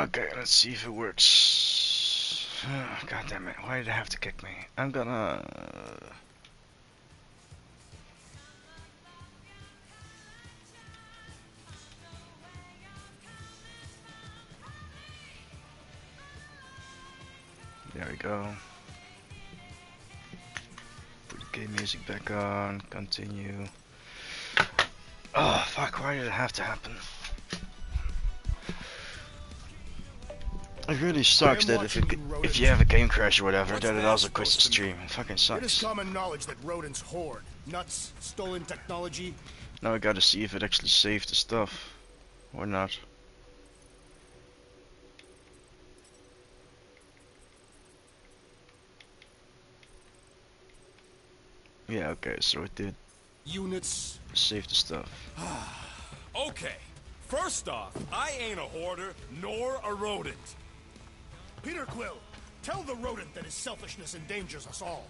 Okay, let's see if it works. God damn it, why did it have to kick me? I'm gonna... There we go. Put the game music back on, continue. Oh fuck, why did it have to happen? It really sucks that if you have a game crash or whatever, that it also quits the stream. It fucking sucks. It is common knowledge that rodents hoard nuts, stolen technology. Now I gotta see if it actually saved the stuff or not. Yeah, okay, so it did. Units. Save the stuff. Okay, first off, I ain't a hoarder nor a rodent. Peter Quill, tell the rodent that his selfishness endangers us all.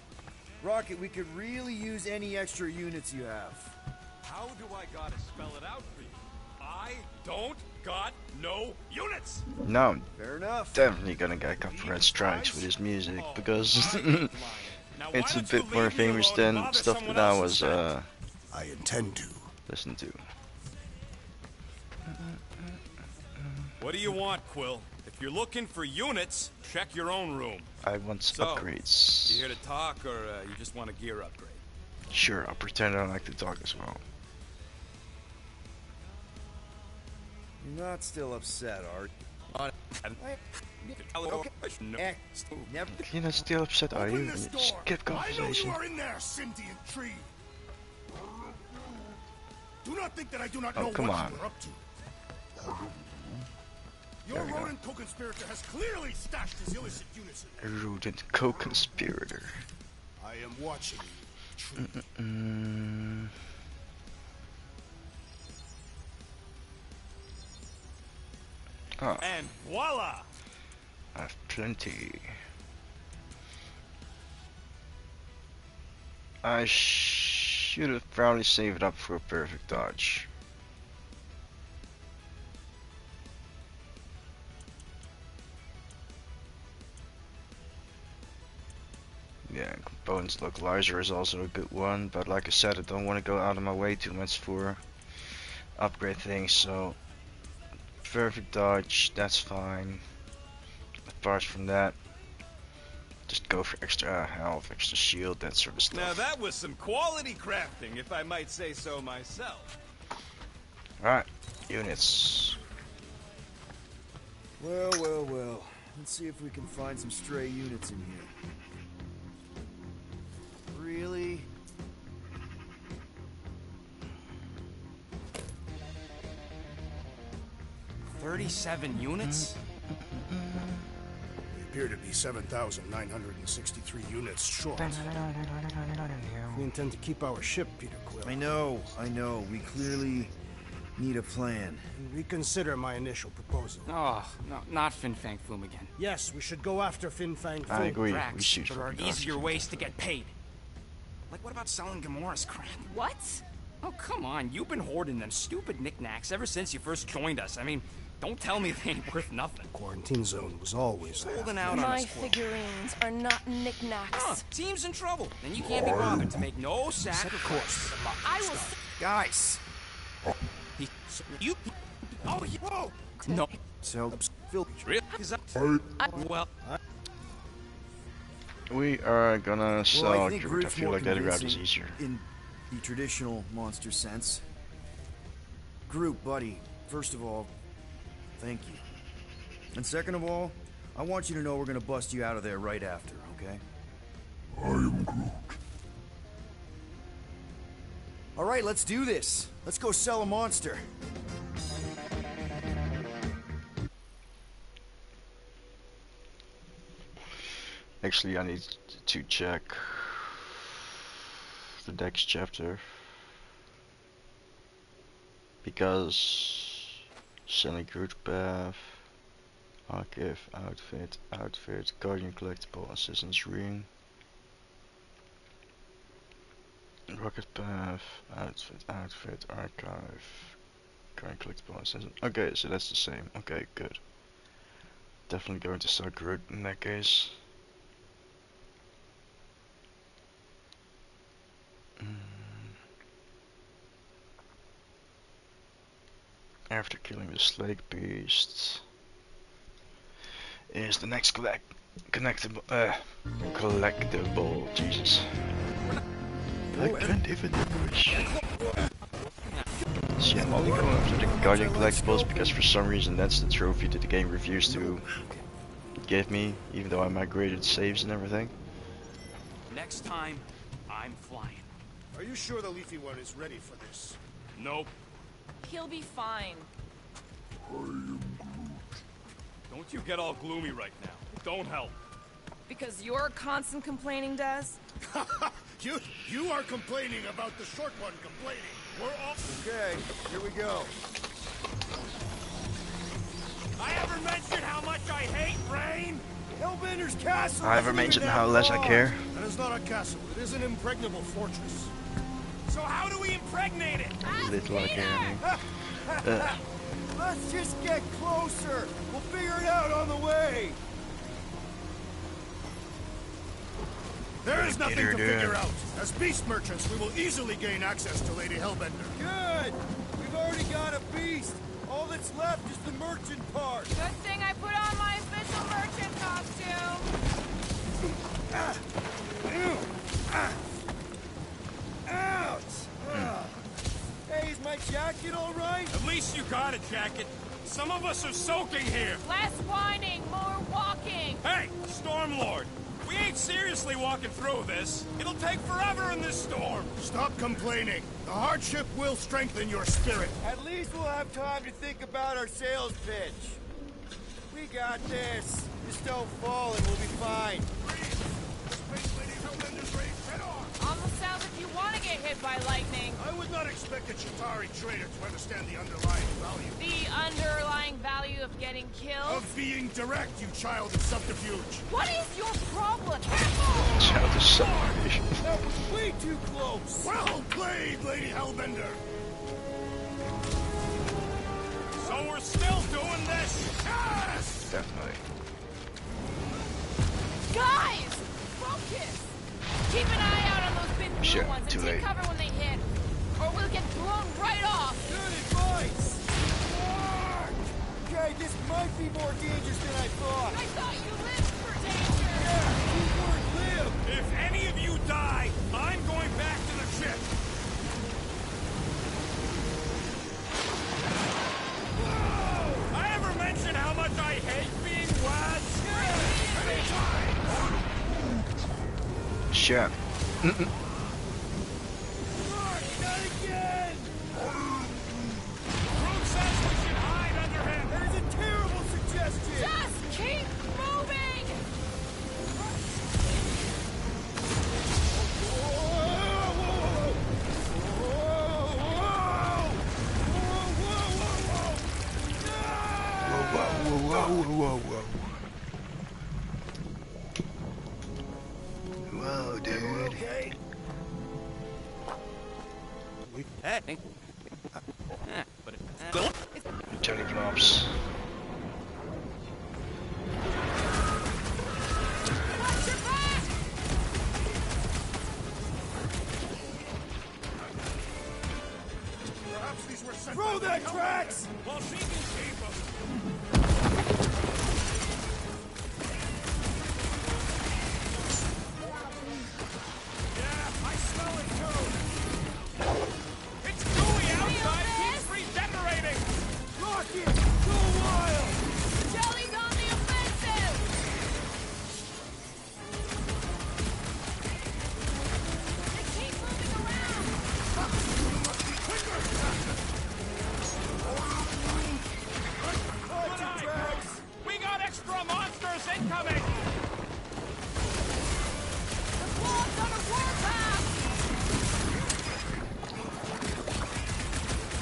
Rocket, we could really use any extra units you have. How do I gotta spell it out for you? I don't got no units! No, Fair enough. definitely gonna get copyright strikes with his music because it's a bit more famous than stuff that I was I intend to. listening to. What do you want, Quill? If you're looking for units, check your own room. I want So, upgrades. You here to talk, or you just want a gear upgrade? Sure, I'll pretend I like to talk as well. You're not still upset, Art. Never. You're not still upset, are you? Open this door. Skip I know you conversation. are in there, sentient tree. Do not think that I do not know come what on. you are up to. Your There we go. rodent co-conspirator has clearly stashed his illicit units in there. A rodent co-conspirator. I am watching you, tree. Oh, And voila! I have plenty. I should have probably saved up for a perfect dodge. Yeah, components localizer is also a good one, but like I said, I don't want to go out of my way too much for upgrade things, so perfect dodge, that's fine. Apart from that, just go for extra health, extra shield, that sort of stuff. Now that was some quality crafting, if I might say so myself. Alright, units. Well, well, well. Let's see if we can find some stray units in here. Really? $37 units? We appear to be 7,963 units short. We intend to keep our ship, Peter Quill. I know. We clearly need a plan. Reconsider my initial proposal. Oh, no, not Fin Fang Foom again. Yes, we should go after Fin Fang Foom. I agree, we Drax, shoot there for are the easier ways to get paid. Like, what about selling Gamora's crap? What? Oh, come on, you've been hoarding them stupid knickknacks ever since you first joined us. I mean, don't tell me they ain't worth nothing. Quarantine zone was always there. Holding out on My us. figurines are not knickknacks. Huh, team's in trouble, and you can't be bothered to make no sacrifice. I will. Guys! You. Oh, you. Whoa! No. So, Phil. Is that? Well, We are gonna sell Well, I think Groot. I Groot's feel more like that route is convincing easier. in the traditional monster sense. Groot, buddy, first of all, thank you. And second of all, I want you to know we're gonna bust you out of there right after, okay? I am Groot. All right, let's do this. Let's go sell a monster. Actually, I need to check the next chapter because selling Groot path, archive, outfit, guardian collectible, assistance ring, rocket path, outfit, archive, guardian collectible, assistance. Okay, so that's the same. Okay, good. definitely going to suck root in that case. After killing the Slake Beast is the next collectible. Jesus. I can't even push. See, I'm only going after the Guardian collectibles because for some reason that's the trophy that the game refused to give me, even though I migrated saves and everything. Next time, I'm flying. Are you sure the Leafy one is ready for this? Nope. He'll be fine. Don't you get all gloomy right now. It don't help. Because your constant complaining does? You are complaining about the short one complaining. We're all... Okay, here we go. I ever mentioned how much I hate rain? Hellbender's castle! I ever mentioned how less I care? That is not a castle. It is an impregnable fortress. So how do we impregnate it? Little I care. Let's just get closer. We'll figure it out on the way. There is nothing to Peter, figure out. As beast merchants, we will easily gain access to Lady Hellbender. Good. We've already got a beast. All that's left is the merchant part. Good thing I put on my official merchant costume. Ouch. Hey, is my jacket all right? At least you got a jacket. Some of us are soaking here. Less whining, more walking. Hey, Stormlord. We ain't seriously walking through this. It'll take forever in this storm. Stop complaining. The hardship will strengthen your spirit. At least we'll have time to think about our sales pitch. We got this. Just don't fall and we'll be fine. Space Lady Hellbender's ready head on. Almost sounds like you want to get hit by lightning. I would not expect a Chitauri trader to understand the underlying value. The underlying value of getting killed? Of being direct, you child of subterfuge. What is your problem? Child of subterfuge. That was way too close. Well played, Lady Hellbender. So we're still doing this? Yes! Definitely. Guys! Focus! Keep an eye out on those big blue Shit, ones and too take late. cover when they hit. Or we'll get blown right off. Good advice. Okay, this might be more dangerous than I thought. I thought you lived for danger. Yeah, keyword live. If any of you die, I'm going back to the ship. Whoa! I ever mention how much I hate being wet? Shit. Not again. Groot says we should hide under him. That is a terrible suggestion. Just keep moving! Whoa, dude. Okay. Hey. Turning knobs. Watch your back! Perhaps these were sent Throw by that Lady tracks. Well, she can keep him. Yeah, I smell it too. It's gooey outside. He's regenerating. Rocket, go wild. Jelly's on the offensive! They keep moving around! Watch your tracks. We got extra monsters incoming. The blob's on a warpath!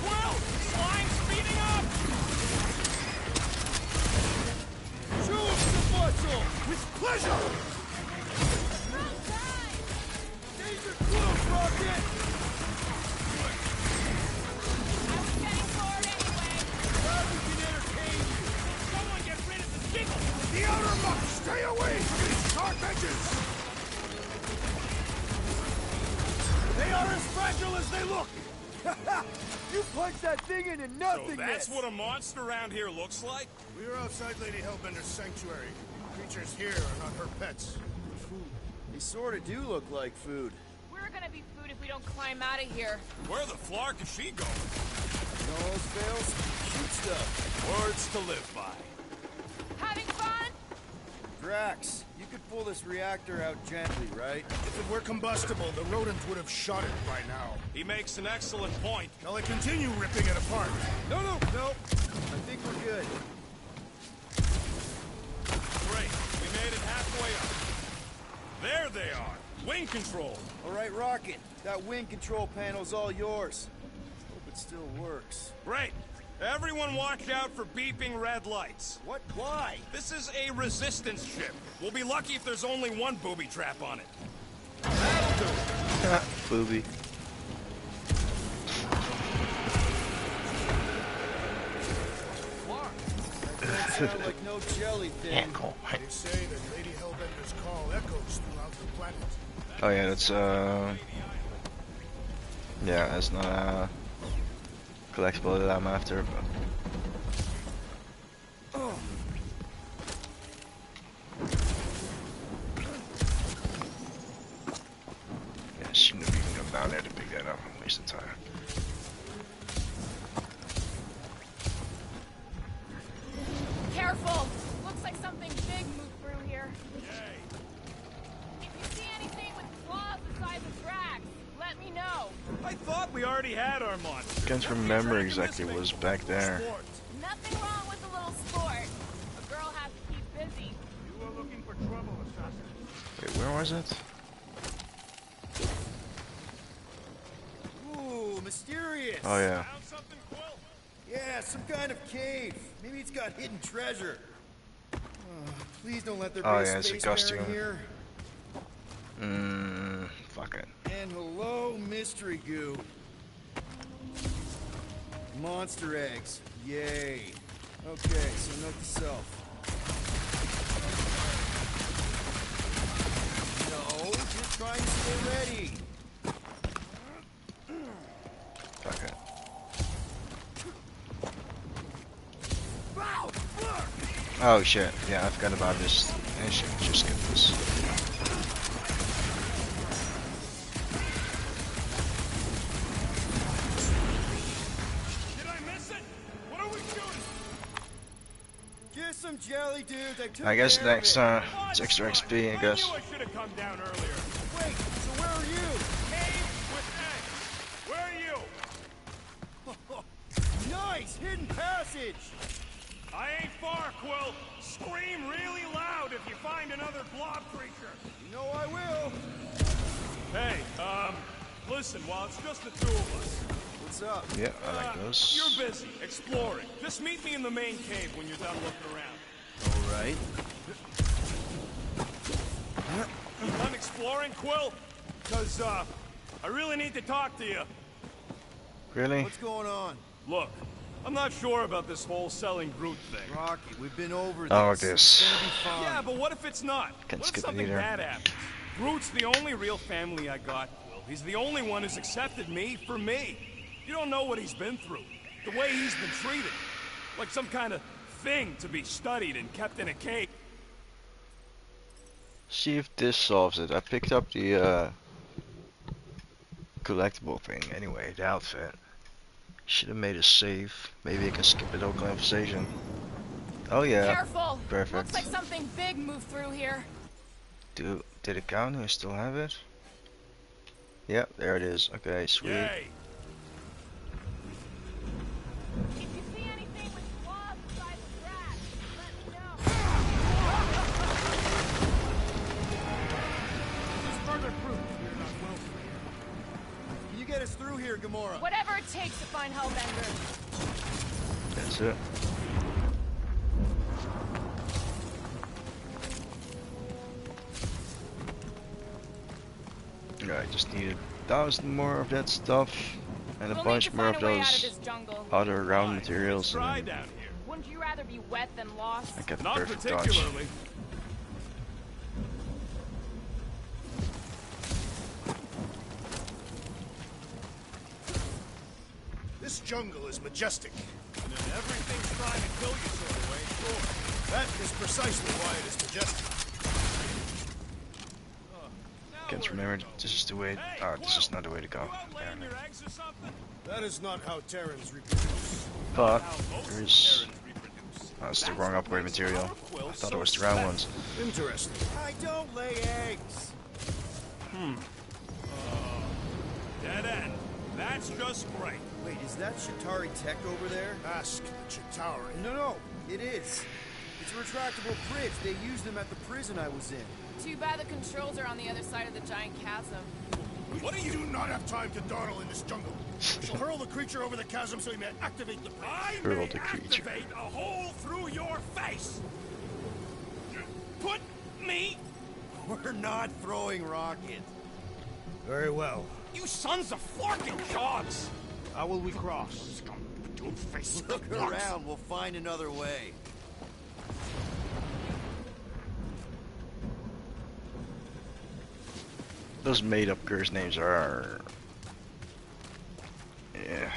Will, slime speeding up. Show him some muscle. With pleasure! Wrong side! Danger close, Rocket. I was getting bored anyway. Glad we can entertain you. Someone get rid of the jiggle. The autopop! Stay away from these sharp edges! They are as fragile as they look! You punched that thing into nothingness! So that's what a monster around here looks like? We are outside Lady Hellbender's sanctuary. Creatures here are not her pets. Food. They sort of do look like food. We're gonna be food if we don't climb out of here. Where the flark is she going? No else fails, shoot stuff. Words to live by. Having fun? Drax, you could pull this reactor out gently, right? If it were combustible, the rodents would have shot it by now. He makes an excellent point. Shall I continue ripping it apart? No. I think we're good. Great. We made it halfway up. There they are. Wing control. All right, Rocket. That wing control panel's all yours. Hope it still works. Great. Everyone watch out for beeping red lights. What? Why? This is a resistance ship. We'll be lucky if there's only one booby trap on it. Booby. Sound like no jellyfish. Yeah, cool. They say that Lady Hellbender's call echoes throughout the planet. Oh yeah, that's yeah, that's not a collectible that I'm after, but yeah, I shouldn't have even come down there to pick that up. I'm wasting time. Careful! Looks like something big moved through here. If you see anything with claws the size of Drax, let me know. I thought we already had our monster. Can't remember exactly what was back there. Nothing wrong with a little sport. A girl has to keep busy. You are looking for trouble, assassin. Wait, where was it? Ooh, mysterious. Oh yeah. Found something, Quill? Yeah, some kind of cave. Maybe it's got hidden treasure. Please don't let there be Oh, a yeah, it's a space costume. marine here. Fuck it. And hello, mystery goo. Monster eggs. Yay. Okay, so note to self. No, just trying to stay ready. Fuck it. Oh shit, yeah, I forgot about this. I should just get this. Did I miss it? What are we shooting? Get some jelly, dudes. I took I guess care of next it. time it's extra XP, I guess. I knew I should have come down earlier. Wait, so where are you? Cave with eggs. Where are you? Nice! Hidden passage! I ain't far, Quill. Scream really loud if you find another blob creature. You know I will. Hey, listen, while it's just the two of us. What's up? Yeah, I like those. You're busy, exploring. Just meet me in the main cave when you're done looking around. All right. You done exploring, Quill? Because, I really need to talk to you. Really? What's going on? Look, I'm not sure about this whole selling Groot thing. Rocky, we've been over this. Oh, It's this. gonna be fine. Yeah, but what if it's not? Can't What if skip it something either. bad happens? Groot's the only real family I got, Quill. He's the only one who's accepted me for me. You don't know what he's been through. The way he's been treated. Like some kind of thing to be studied and kept in a cage. See if this solves it. I picked up the collectible thing anyway, the outfit. Should have made a save. Maybe I can skip the whole conversation. Oh yeah. Careful! Perfect. Looks like something big moved through here. Did it count? I still have it? Yep, there it is. Okay, sweet. Yay! If you see anything with claws the size of Drax, let me know. There's further proof we are not welcome. Can you get us through here, Gamora? Whatever it takes to find Hellbender. That's it. I just need 1,000 more of that stuff and a We'll bunch need to more find of a way out of those this jungle. other round Fine, materials. let's try And down here. When Wouldn't you rather be wet than lost? I got the Not perfect dodge. particularly. This jungle is majestic. And then everything's trying to kill you sort of way, sure. That is precisely why it is majestic. Can't remember. This is the way. Oh, this is not the way to go. You out laying your eggs or something? That is not how Terrans reproduce. But How most there is. Terrans reproduce. Oh, it's the wrong upgrade material. I thought it was the round ones. Interesting. I don't lay eggs. Dead end. That's just great. Wait, is that Shatari tech over there? Ask the Chitauri. No, it is. It's a retractable bridge. They used them at the prison I was in. Too bad the controls are on the other side of the giant chasm. What do you do not have time to dawdle in this jungle? I shall hurl the creature over the chasm so he may activate the bridge. I Hurl may the creature. activate a hole through your face. Put me. We're not throwing rockets. Very well. You sons of forking dogs. How will we cross? Look around. We'll find another way. Those made-up curse names are. Yeah.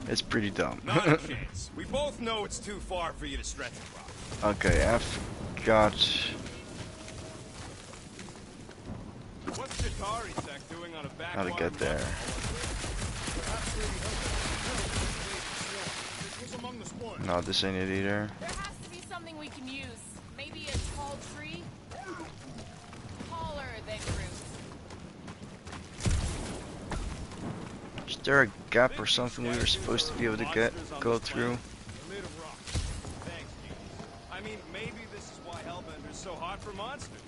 It's pretty dumb. Not a chance. We both know it's too far for you to stretch across. Okay, I've got. What's Chitari Tech doing on a back? How to get there. This was among the spoils. No, this ain't it either. There has to be something we can use. Maybe a tall tree? Taller than roots. Is there a gap or something we were supposed to be able to go through? They're made of rock. Thanks, Keith. I mean, maybe this is why Hellbender's so hot for monsters.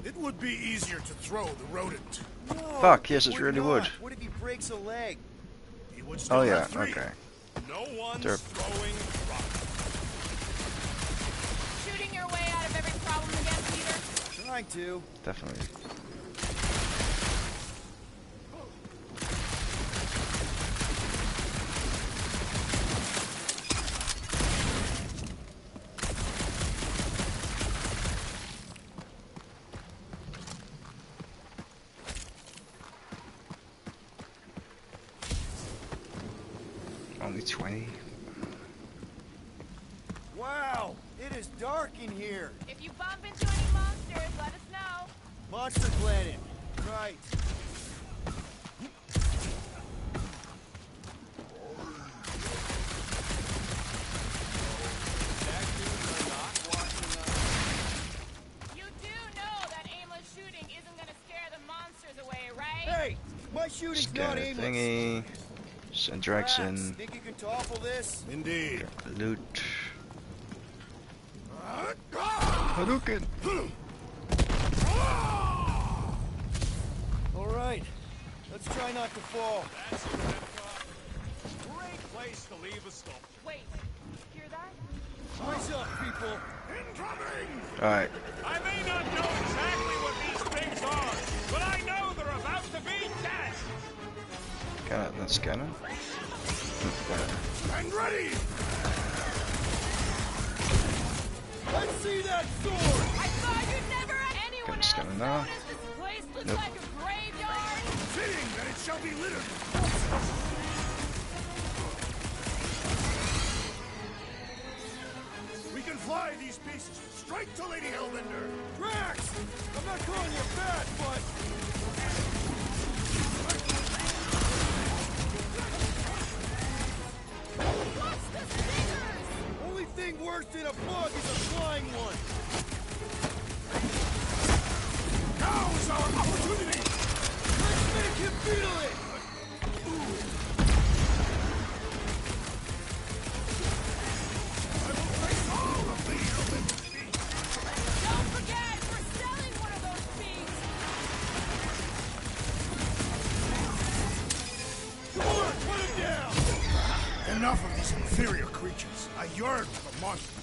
It would be easier to throw the rodent. No, Fuck, yes, it really would. What if he breaks a leg? He would still Oh yeah, have three. okay. No one's Derp. throwing rocks. Shooting your way out of every problem again, Peter? Trying to. Definitely. Only 20. Wow, it is dark in here. If you bump into any monsters, let us know. Monster Planet. Right. You do know that aimless shooting isn't gonna scare the monsters away, right? Hey, my shooting's not Scan a aimless. thingy. Send Rats, Draxon. think you can topple this? Indeed. Loot. Hadouken! All right, let's try not to fall. That's a red car. Great place to leave a sculpture. Wait, hear that? Rise up, people. Alright, I may not know exactly what these things are, but I know they're about to be dead. got it. Let's scan it. And ready! Let's see that sword. I thought you'd never anyone Gonna else scan it now. notice this place looks Nope. like a graveyard? Fitting that it shall be littered. We can fly these pieces straight to Lady Hellbender. Drax, I'm not calling you bad, but What's the stingers? only thing worse than a bug is a flying one. Now is our opportunity. Let's make him feel it. I will place all of Lady Hellbender's feet. Don't forget, we're selling one of those things. Come on, put him down. Enough of these inferior creatures. I yearn for the monster.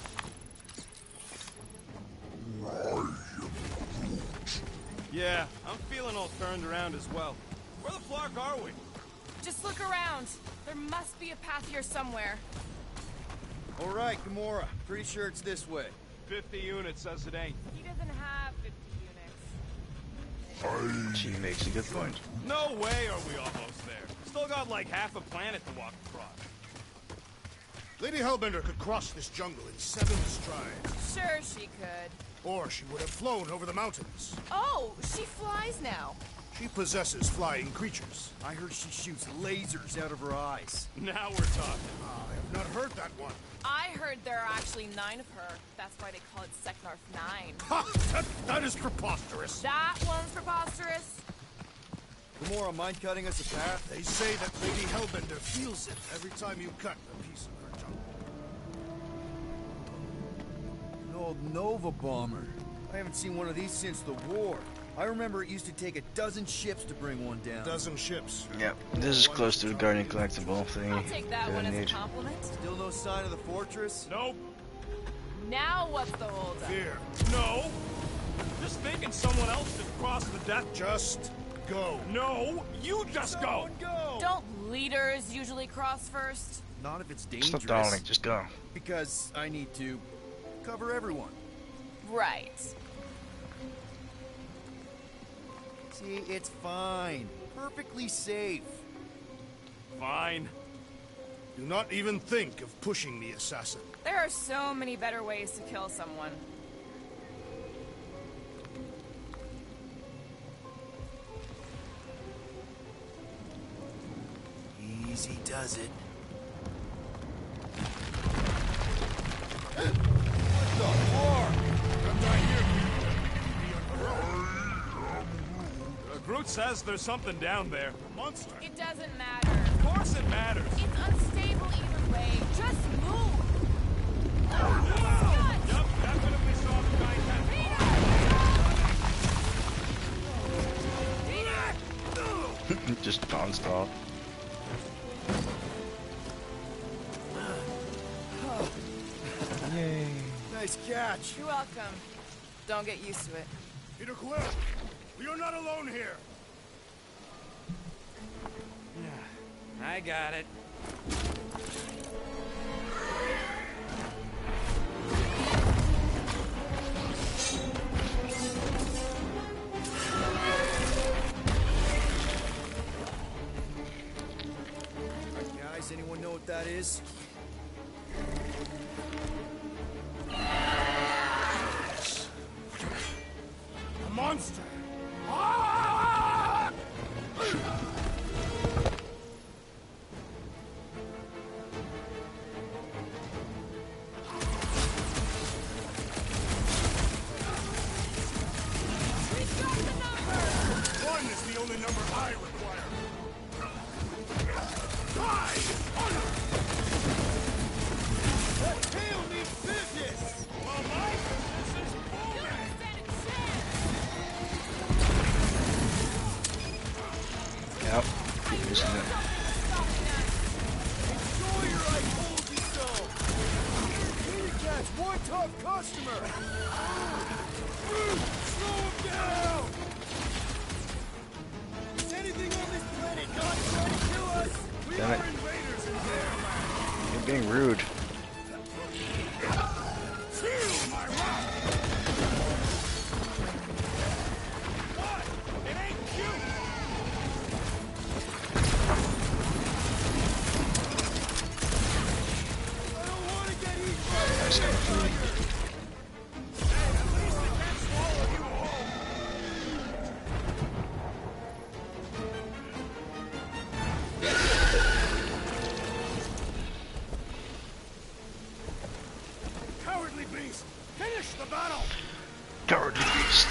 Yeah, I'm feeling all turned around as well. Where the fuck are we? Just look around. There must be a path here somewhere. All right, Gamora. Pretty sure it's this way. 50 units says it ain't. He doesn't have 50 units. She makes a good point. No way are we almost there. Still got like half a planet to walk across. Lady Hellbender could cross this jungle in 7 strides. Sure she could. Or she would have flown over the mountains. Oh, she flies now. She possesses flying creatures. I heard she shoots lasers out of her eyes. Now we're talking. I have not heard that one. I heard there are actually 9 of her. That's why they call it Seknarf 9. Ha! That is preposterous. That one's preposterous. Gamora, mind cutting us a path? They say that Lady Hellbender feels it every time you cut a piece of her jungle. An old Nova bomber. I haven't seen one of these since the war. I remember it used to take 12 ships to bring one down. 12 ships. Yep, this is close to the Guardian collectible thing. I'll take that one as a compliment. Still no sign of the fortress? Nope. Now what's the holdup? Fear. No. Just thinking someone else should cross the death. Just go. No, you just go. Don't leaders usually cross first? Not if it's dangerous. Stop darling, just go. Because I need to cover everyone. Right. See, it's fine. Perfectly safe. Fine. Do not even think of pushing the assassin. There are so many better ways to kill someone. Easy does it. Groot says there's something down there. Monster. It doesn't matter. Of course it matters. It's unstable either way. Just move. Yup, definitely saw the giant head. Just bounced off. Yay. Nice catch. You're welcome. Don't get used to it. Peter Quill, we are not alone here. I got it. Guys, anyone know what that is? A monster. Ah! One is the only number I require. Tail needs business! Well, my business is boring. Yep. Keep missing it. Sawyer, I told you so! Need to catch one tough customer! Slow him down! Is anything on this planet not trying to kill us? We Damn are it. invaders in their land! You're being rude. Feel my wrath. What? It ain't cute. I don't want to get eaten! Nice kind of food. Hey, at least it can't swallow you whole. Cowardly beast. Finish the battle. Cowardly beast.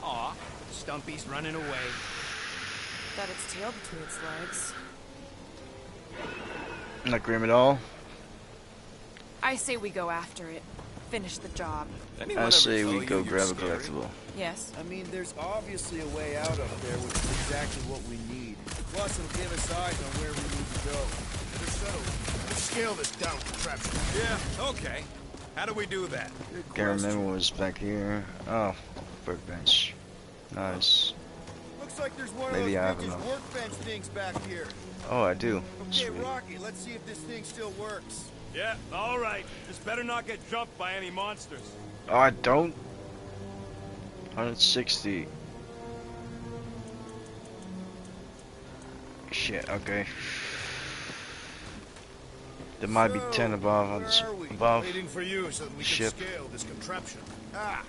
Aw, Stumpy's running away. Got its tail between its legs. Not grim at all. I say we go after it. Finish the job. Anyone I ever say tell we you go you're grab a scary? collectible. Yes. I mean, there's obviously a way out up there, which is exactly what we need. Plus, it'll give us eyes on where we need to go. It is settled. Let's scale this down contraption. Yeah, okay. How do we do that? Good Can't question. remember what was back here. Oh, workbench. Nice. Looks like there's one Maybe I of have those enough. workbench things back here. Oh, I do. Okay, Sweet. Rocky, let's see if this thing still works. Yeah, all right. Just better not get jumped by any monsters. Oh, I don't. 160. Shit. Okay. There might be 10 above on this where are we? above. Waiting for you so that we can Ship. scale this contraption. Ah,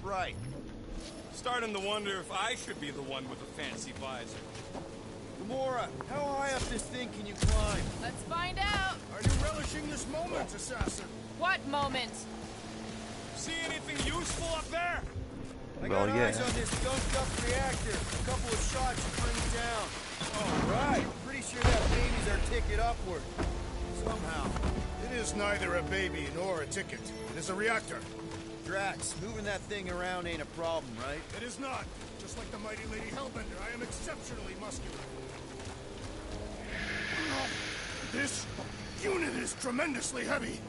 right. Starting to wonder if I should be the one with the fancy visor. Gamora, how high up this thing can you climb? Let's find out. Are you relishing this moment, assassin? What moment? See anything useful up there? I Well, got yeah. eyes on this gunked up reactor. A couple of shots should bring it down. All right. Pretty sure that baby's our ticket upward. Somehow. It is neither a baby nor a ticket. It is a reactor. Drax, moving that thing around ain't a problem, right? It is not. Just like the mighty Lady Hellbender, I am exceptionally muscular. This unit is tremendously heavy.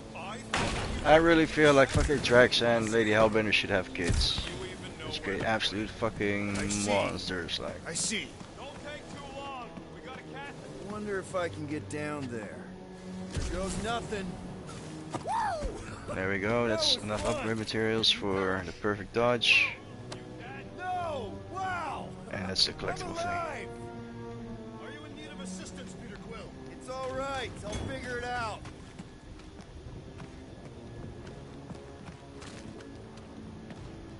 I really feel like fucking Drax and Lady Hellbender should have kids. You even know It's where great, absolute fucking I see. monsters. Like, I see. Don't take too long. We gotta catch it. I wonder if I can get down there. There goes nothing. there we go. That's enough upgrade materials for the perfect dodge, No! Wow! and that's the I'm collectible thing. alive! Are you in need of assistance, Peter Quill? It's all right. I'll figure it out.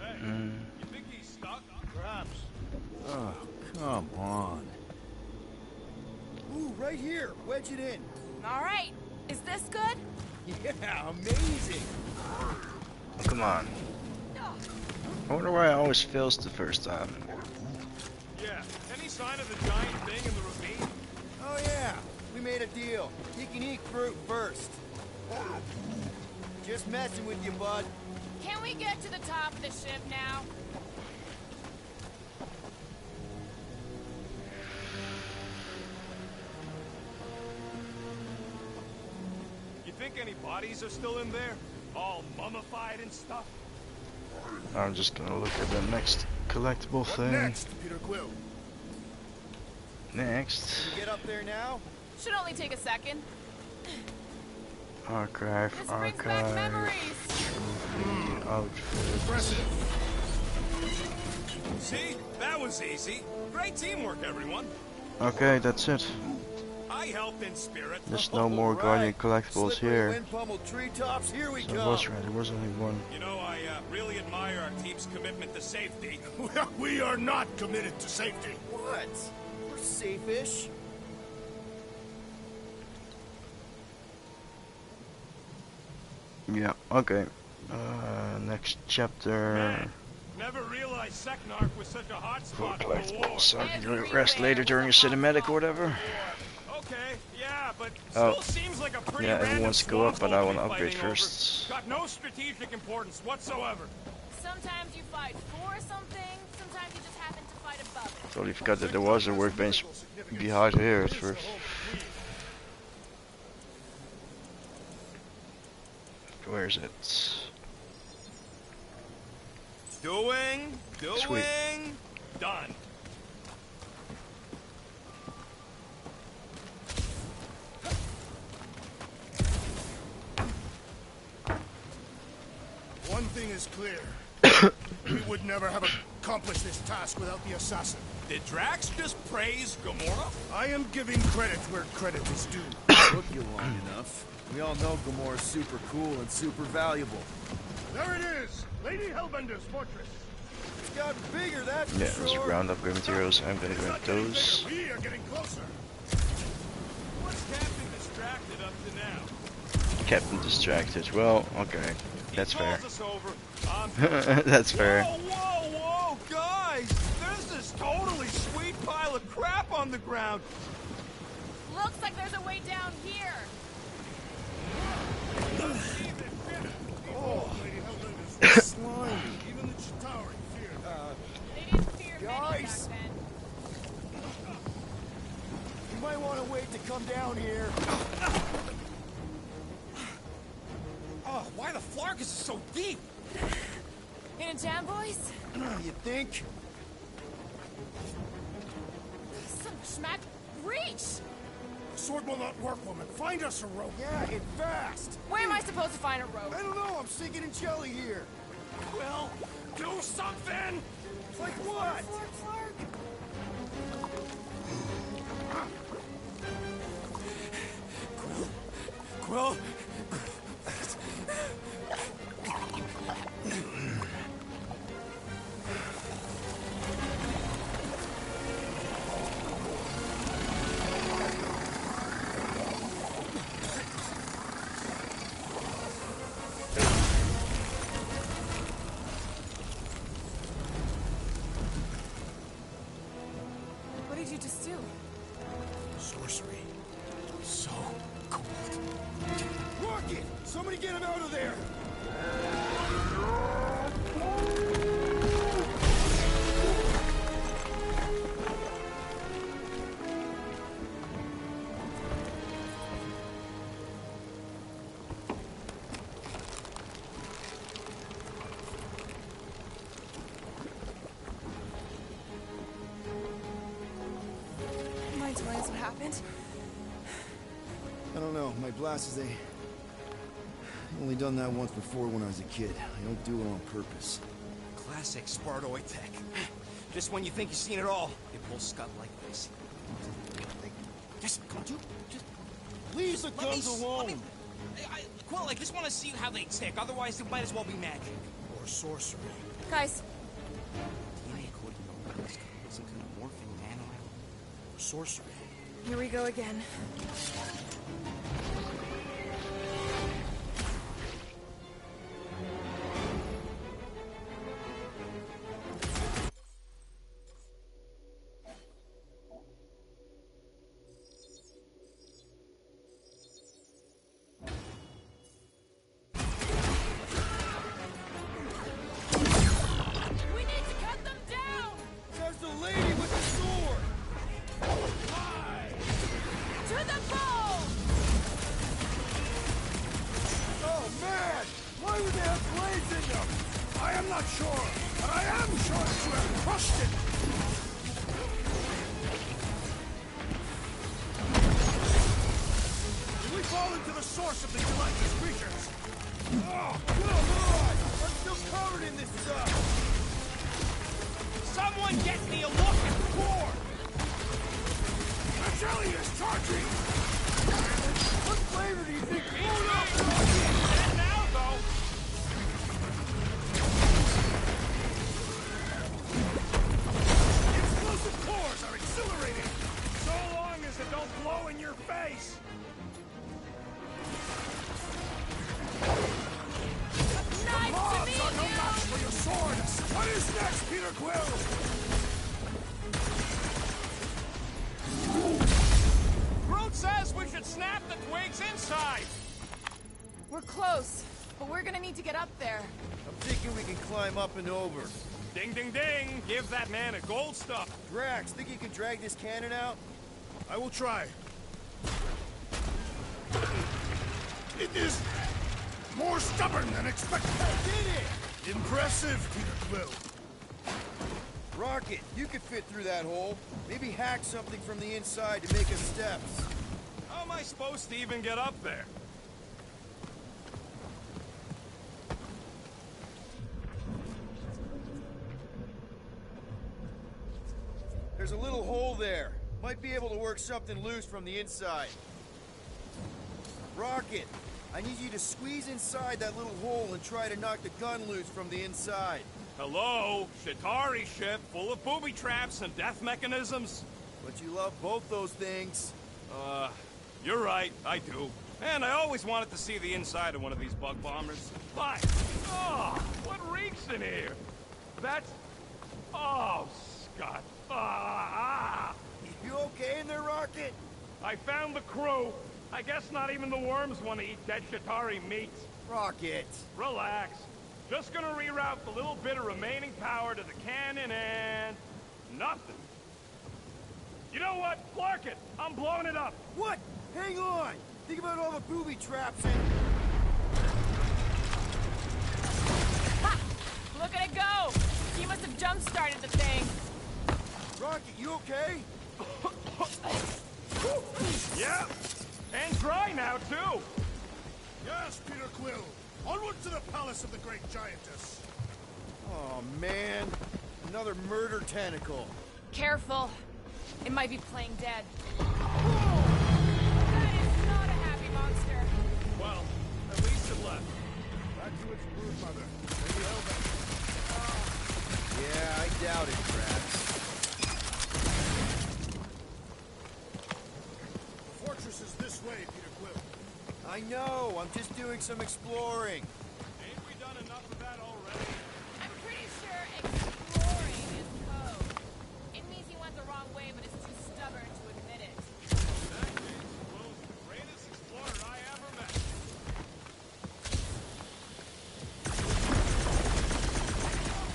Hey, Mm. you think he's stuck? Perhaps. Oh, come on. Ooh, right here. Wedge it in. All right. Is this good? Yeah, amazing. Oh, come on. I wonder why I always fails the first time. Yeah. Any sign of the giant thing in the ravine? Oh, yeah. We made a deal. He can eat fruit first. Just messing with you, bud. Can we get to the top of the ship now? You think any bodies are still in there? All mummified and stuff? I'm just gonna look at the next collectible What thing. next, Peter Quill? Next. Can you get up there now? Should only take a second. Archive, This brings back archive. memories. The outfit. Impressive. See? That was easy. Great teamwork, everyone. Okay, that's it. I helped in spirit. There's no more Guardian collectibles Slippery here. wind-pummeled treetops, here we So it come. was right, there was only one. You know, I really admire our team's commitment to safety. We are not committed to safety. What? We're safe-ish. Yeah, okay. Next chapter. Man, never realized Seknark was such a hot For spot for the war. collectibles. So you can rest later during a cinematic or whatever. Okay, yeah, but Oh. still seems like a pretty Yeah, random everyone wants to go up, but I swamp want to we'll be upgrade fighting over. first. Got no strategic importance whatsoever. Sometimes you fight for something, sometimes you just happen to fight above it. Totally forgot that there was a workbench behind here at first. Where is it? Doing, Sweet. done. One thing is clear. We would never have accomplished this task without the assassin. Did Drax just praise Gamora? I am giving credit where credit is due. Took you long enough. We all know Gamora's super cool and super valuable. There it is! Lady Hellbender's fortress. It's gotten bigger, that's Yeah, for there's sure. ground upgrade materials. I'm gonna It's grab not getting those. bigger, we are getting closer. What's Captain distracted up to now? Captain distracted. Well, okay. That's He fair. calls us over. I'm That's fair. Whoa, guys! There's this totally sweet pile of crap on the ground. Looks like there's a way down here. Oh, Lady Hellbender's slimy. Even the Chitauri feared. They didn't fear many back Guys. then. You might want to wait to come down here. Oh, why the Flarkus is so deep? In a jam, boys? You think? Smack, reach! Sword will not work, woman. Find us a rope. Yeah, and fast! Where am I supposed to find a rope? I don't know, I'm sinking in jelly here. Quill, do something! Like what? Quill? What did you just do? Sorcery. So cold. Rocket! Somebody get him out of there! Mind telling us what happened? I don't know, my glasses, they... only done that once before when I was a kid. I don't do it on purpose. Classic Spartoid tech. Just when you think you've seen it all, it pulls scut like this. Just, come on, dude. Just Leave the let guns me, alone! Let me, Quill, I just want to see how they tick. Otherwise, it might as well be magic. Or sorcery. Guys, DNA code, some kind of morphing nano. Or sorcery. here we go again. We need to cut them down! There's the lady with the sword! To the bow! Oh, man! Why would they have blades in them? I am not sure, but I am sure that you have crushed it! Did we fall into the source of these delightful creatures? Oh, come on! I'm still covered in this stuff! Someone get me a look at the core! The jelly is charging! What flavor do you think? And now, though, Explosive cores are exhilarating! so long as it don't blow in your face! Nice to Mobs meet are no you! match for your sword! What is next, Peter Quill? Groot says we should snap the twigs inside! We're close, but we're gonna need to get up there. I'm thinking we can climb up and over. Ding, ding, ding! Give that man a gold stuff! Drax, think you can drag this cannon out? I will try. It is more stubborn than expected. Did it! Impressive, Peter Quill. Rocket, you could fit through that hole. Maybe hack something from the inside to make us steps. How am I supposed to even get up there? There's a little hole there. Might be able to work something loose from the inside. Rocket, I need you to squeeze inside that little hole and try to knock the gun loose from the inside. Hello? Shatari ship full of booby traps and death mechanisms? But you love both those things. You're right, I do. And I always wanted to see the inside of one of these bug bombers. Fine. Oh, what reeks in here? That's... Oh, Scott. Ah! You okay in there, Rocket? I found the crew. I guess not even the worms want to eat dead Shatari meat. Rocket. Relax. Just gonna reroute the little bit of remaining power to the cannon and... nothing. You know what? Clark it! I'm blowing it up! What? Hang on! Think about all the booby traps and... Ha! Look at it go! He must have jump-started the thing. Rocket, you okay? Yeah, and dry now, too. Yes, Peter Quill. Onward to the palace of the great giantess. Oh, man. Another murder tentacle. Careful. It might be playing dead. That is not a happy monster. Well, at least it left. Back to its brood mother. Maybe hell back. Yeah, I doubt it, Drax. The fortress is this way, Peter Quill. I know. I'm just doing some exploring. Ain't we done enough of that already? I'm pretty sure exploring is code. It means he went the wrong way, but is too stubborn to admit it. That is Will's the greatest explorer I ever met.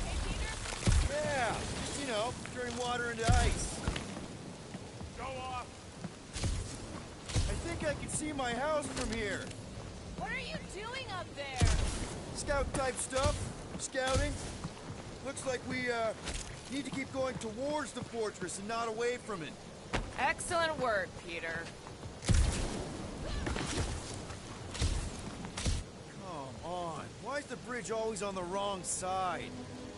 Hey, Peter? Yeah, just, you know, turning water into ice. Go off. I think I can see my house from here. What are you doing up there? Scout type stuff. Scouting. Looks like we, need to keep going towards the fortress and not away from it. Excellent work, Peter. Come on. Why is the bridge always on the wrong side?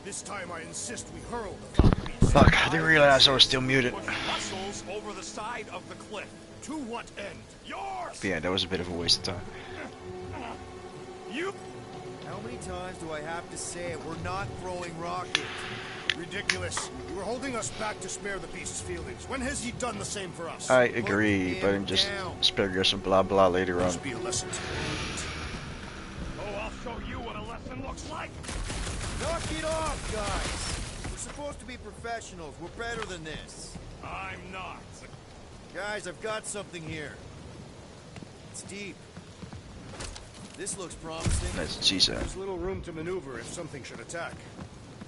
This time I insist we hurl the fucking beast. Fuck, I didn't realize I was still muted. Push muscles over the side of the cliff. To what end? Yours! But yeah, that was a bit of a waste of time. You... How many times do I have to say it? We're not throwing rockets. Ridiculous. You were holding us back to spare the beast's feelings. When has he done the same for us? I agree, but I'm just sparing you some blah blah later on. Must be a lesson to learn. Oh, I'll show you what a lesson looks like. Knock it off, guys! We're supposed to be professionals. We're better than this. I'm not. Guys, I've got something here. It's deep. This looks promising. That's what she said. There's little room to maneuver if something should attack.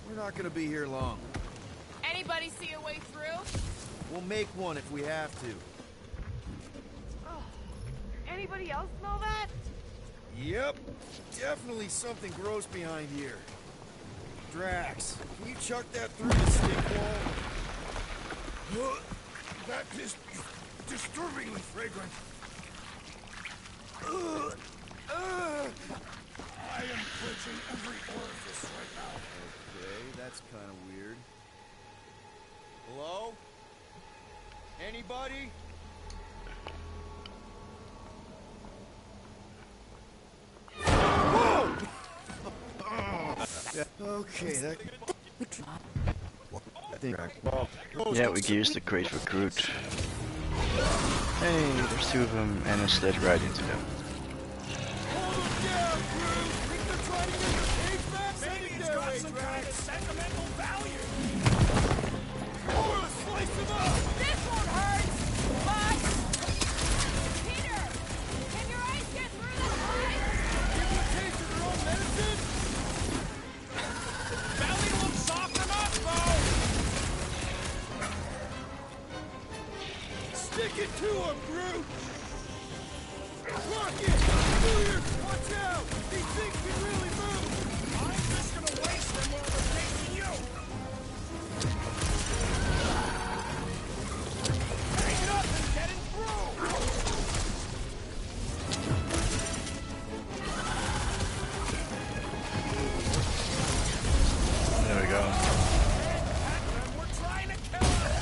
We're not gonna be here long. Anybody see a way through? We'll make one if we have to. Oh. Anybody else smell that? Yep. Definitely something gross behind here. Drax, can you chuck that through the stick wall? That is disturbingly fragrant. I am purging every orifice right now. Okay, that's kind of weird. Hello? Anybody? Whoa! Okay, that... Yeah, we can use the crate for Groot. Hey, there's two of them, and a slid right into them. Maybe it's got some kind of sentimental value. This won't hurt! But... Peter! Can your eyes get through this ice? Belly will soften up, though. Stick it to him, Groot! Rocket! Clear! Watch out! These things can really move! I'm just gonna waste them while they're chasing you. Hang it up and get it through. There we go. We're trying to kill him.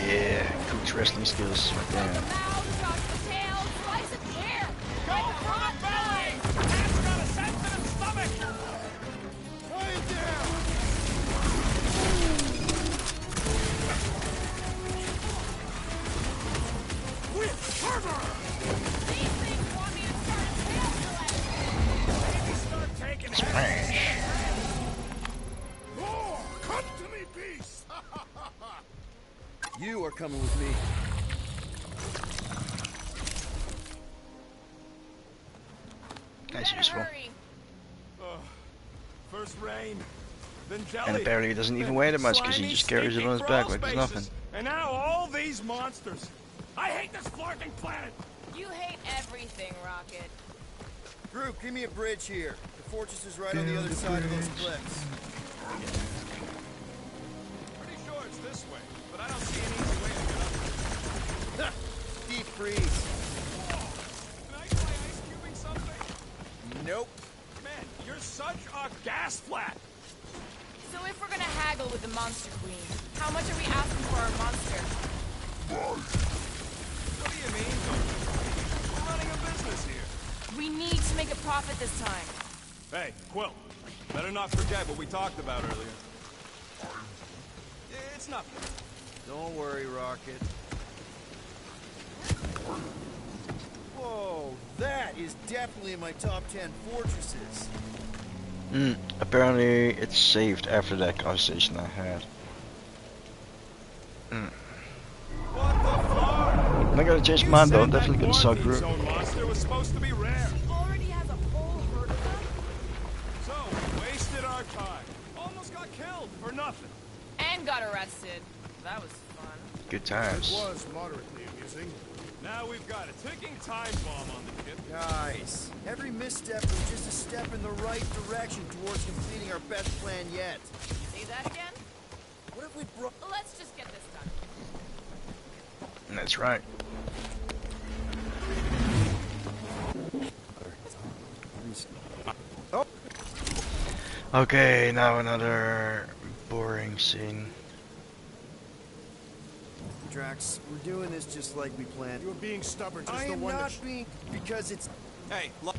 Yeah, Groot's wrestling skills right there. Mouth, drop the tail, slice its hair! Go for the belly. Cat's got a sensitive stomach. Tie it down! With fervor. These things want me to start a tail collection! Maybe start taking Smash. Roar! Come to me, beast! You are coming with me. That's useful. Hurry. First rain, then jelly. And apparently he doesn't even weigh that much because he just carries it on his back like there's nothing. And now all these monsters. I hate this flirting planet. You hate everything, Rocket. Groot, give me a bridge here. The fortress is right on the other side of those cliffs. Deep freeze. Can I try ice cubing something? Nope. Man, you're such a gas flat. So if we're gonna haggle with the Monster Queen, how much are we asking for our monster? What do you mean? We're running a business here. We need to make a profit this time. Hey, Quill. Better not forget what we talked about earlier. It's nothing. Don't worry, Rocket. Whoa, that is definitely in my top 10 fortresses. Apparently it's saved after that conversation I had. What the fuck? I'm not gonna change You mine though, said I'm definitely that gonna sell quarantine group. zone monster was supposed to be rare. Already has a whole herd of them? So, we wasted our time. Almost got killed for nothing. And got arrested. That was fun. Good It times. was moderately amusing. Now we've got a ticking time bomb on the ship. Guys, every misstep was just a step in the right direction towards completing our best plan yet. Say that again? What if we brought... Let's just get this done. That's right. Oh. Okay, now another boring scene. Drax, we're doing this just like we planned. You're being stubborn, just I the am one not that... being... because it's... Hey, look.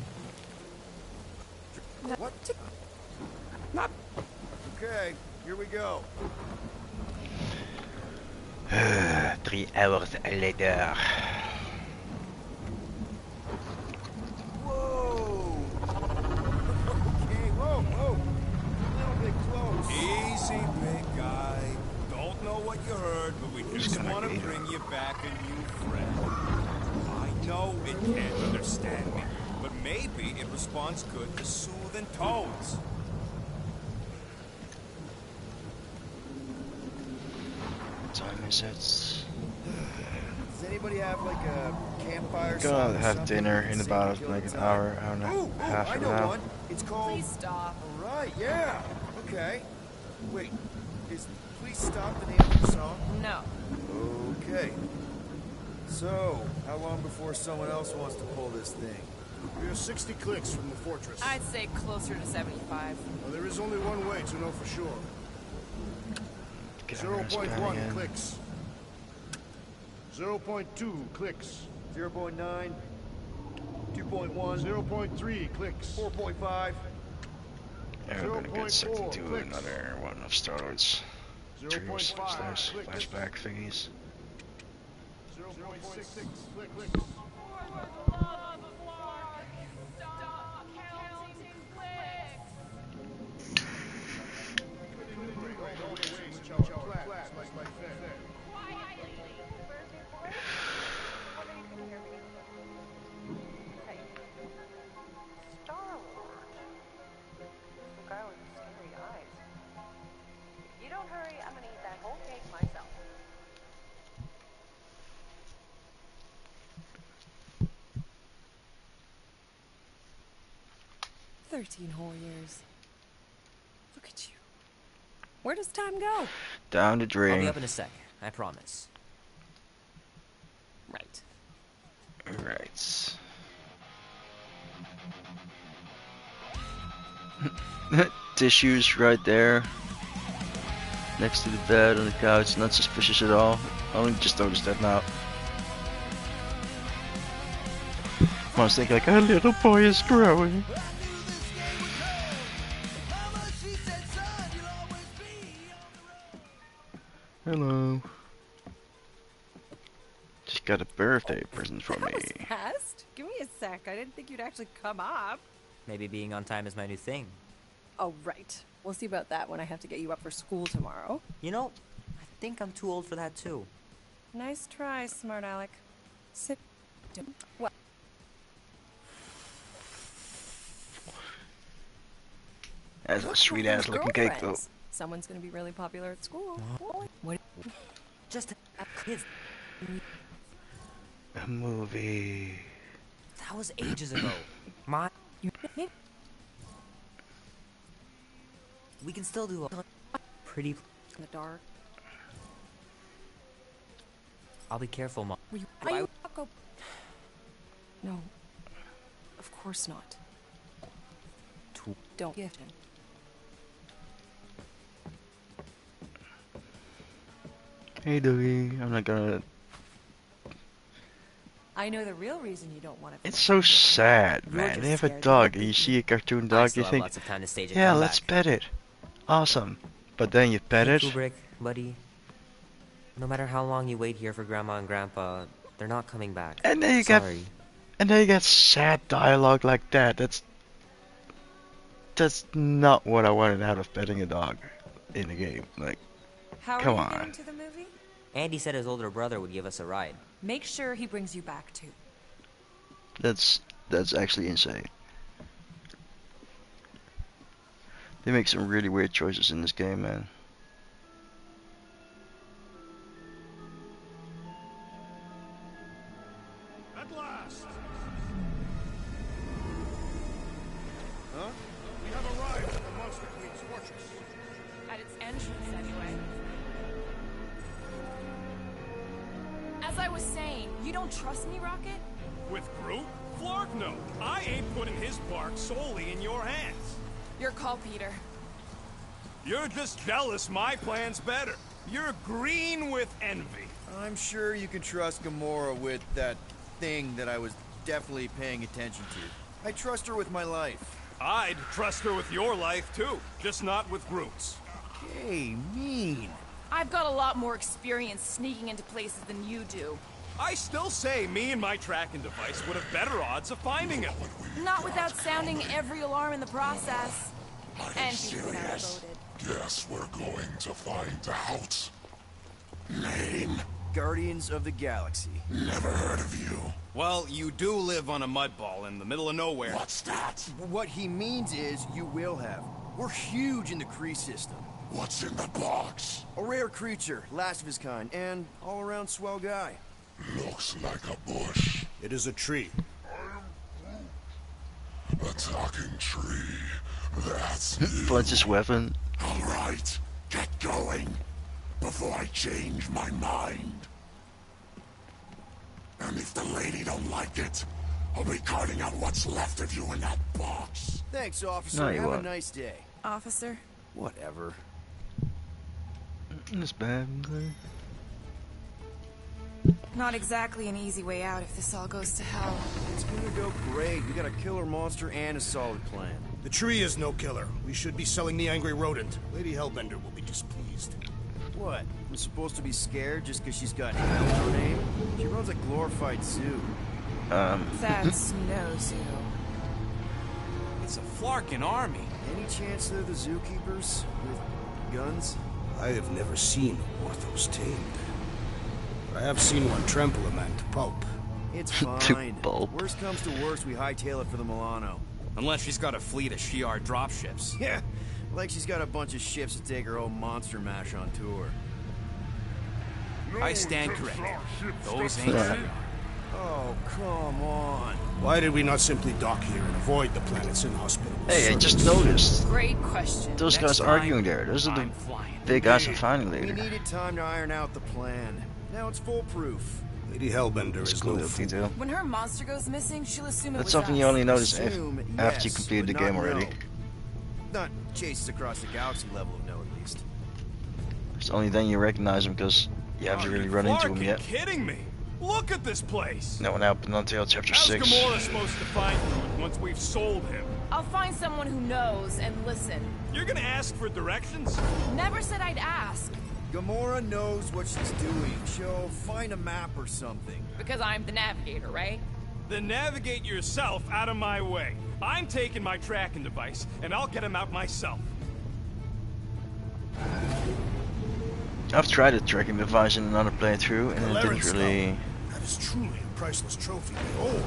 What? Okay, here we go. 3 hours later. Whoa! Okay, whoa! A little bit close. Easy, big guy. Don't know what you heard, but we just gonna want to be- bring you back a new friend. I know it can't understand me, but maybe it responds good to soothing tones. What time is it? Does anybody have like a campfire? Gonna song or have something dinner we can in sing about to kill like the an time? hour and a half I from know now. one. It's called... Please stop. Alright, yeah. Okay. Wait, is Please Stop the name of the song? No. Okay. So, how long before someone else wants to pull this thing? We are 60 clicks from the fortress. I'd say closer to 75. Well, there is only one way to know for sure. Camera's 0.1 panning in. clicks. 0.2 clicks. 0.9, 2.1, 0.3 clicks. 4.5. And we're gonna get sucked 0.4 into clicks. another one of Star-Lord's triggers 0.5 slash clicks. flashback thingies. 0.6 clicks. Stop counting clicks. Star-Lord. The guy with the scary eyes. If you don't hurry, I'm gonna eat that whole cake myself. "13 whole years. Look at you. Where does time go?" Down the I'll be drain. up in a sec, I promise. Right. Right. Tissues right there. Next to the bed on the couch. Not suspicious at all. I only just noticed that now. I was thinking like, a little boy is growing. Hello. Just got a birthday present for That me. was fast. Give me a sec. I didn't think you'd actually come up. Maybe being on time is my new thing. Oh, right. We'll see about that when I have to get you up for school tomorrow. You know, I think I'm too old for that too. Nice try, smart Alec. Sit. Well, That's a sweet ass looking cake though. girlfriends. Someone's gonna be really popular at school. What? Just a kids. A movie. That was ages ago. My. Maybe. We can still do a pretty. In the dark. I'll be careful, Mom. Are you go? No, of course not. Don't gift him. Hey, Doogie. I'm not gonna. I know the real reason you don't want to. It's so sad, You're man. just They have a scared dog, to and you beat see a cartoon I dog, still you have think, lots of time to stage a yeah, comeback. let's pet it. Awesome. But then you pet Hey, it, Kubrick, buddy. No matter how long you wait here for Grandma and Grandpa, they're not coming back. and then you Sorry. get sad dialogue like that. That's not what I wanted out of petting a dog in a game. Like, How come are you on. getting to the movie? Andy said his older brother would give us a ride. Make sure he brings you back too. That's actually insane. They make some really weird choices in this game, man. At last. Huh? We have arrived at the Monster Queen's fortress. At its entrance, anyway. As I was saying, you don't trust me, Rocket? With Groot? Flark no. I ain't putting his bark solely in your hands. Your call, Peter. You're just jealous my plan's better. You're green with envy. I'm sure you can trust Gamora with that thing that I was definitely paying attention to. I trust her with my life. I'd trust her with your life, too. Just not with Groot's. Hey, mean. I've got a lot more experience sneaking into places than you do. I still say me and my tracking device would have better odds of finding him. Not without sounding every alarm in the process. And you've been outvoted. Guess we're going to find out. Name? Guardians of the Galaxy. Never heard of you. Well, you do live on a mud ball in the middle of nowhere. What's that? What he means is you will have. We're huge in the Kree system. What's in the box? A rare creature, last of his kind, and all-around swell guy. Looks like a bush. It is a tree. A talking tree. That's Finds his weapon. all right. Get going before I change my mind. And if the lady don't like it, I'll be carting out what's left of you in that box. Thanks, officer. No, you Have a won't. nice day. Officer? Whatever. It's bad. Not exactly an easy way out if this all goes to hell. It's gonna go great. We got a killer monster and a solid plan. The tree is no killer. We should be selling the angry rodent. Lady Hellbender will be displeased. What? I'm supposed to be scared just because she's got hell in her name? She runs a glorified zoo. That's no zoo. It's a Flarkin army. Any chance they're the zookeepers? With guns? I have never seen a Orthos tamed. But I have seen one trample a man to pulp. It's To fine. pulp. Worst comes to worst, we hightail it for the Milano. Unless she's got a fleet of Shi'ar dropships. Yeah, like she's got a bunch of ships to take her old monster mash on tour. I stand corrected. Those ain't Yeah. Shi'ar. Oh, come on. Why did we not simply dock here and avoid the planet's inhospitable Hey, I surface? just noticed. Great question. Those Next guys time, arguing there. Those are the I'm flying. big guys I'm finding We later. needed time to iron out the plan. Now it's foolproof. Lady Hellbender It's is cool no if you fool. do. When her monster goes missing, she'll assume it That's was something us. you only notice Assume, after you yes, complete the but game not already. know. Not chases across the galaxy level of no, at least. Oh, It's only then you recognize them because you haven't really run into them Flarkin yet. Kidding me? Look at this place. No one happened until chapter How's 6. Gamora supposed to find Groot once we've sold him? I'll find someone who knows and listen. You're gonna ask for directions? Never said I'd ask, Gamora knows what she's doing. She'll find a map or something. because I'm the navigator, right? Then navigate yourself out of my way. I'm taking my tracking device, and I'll get him out myself. I've tried a tracking device in another playthrough and it Valerian didn't really... skull. That is truly a priceless trophy. Oh,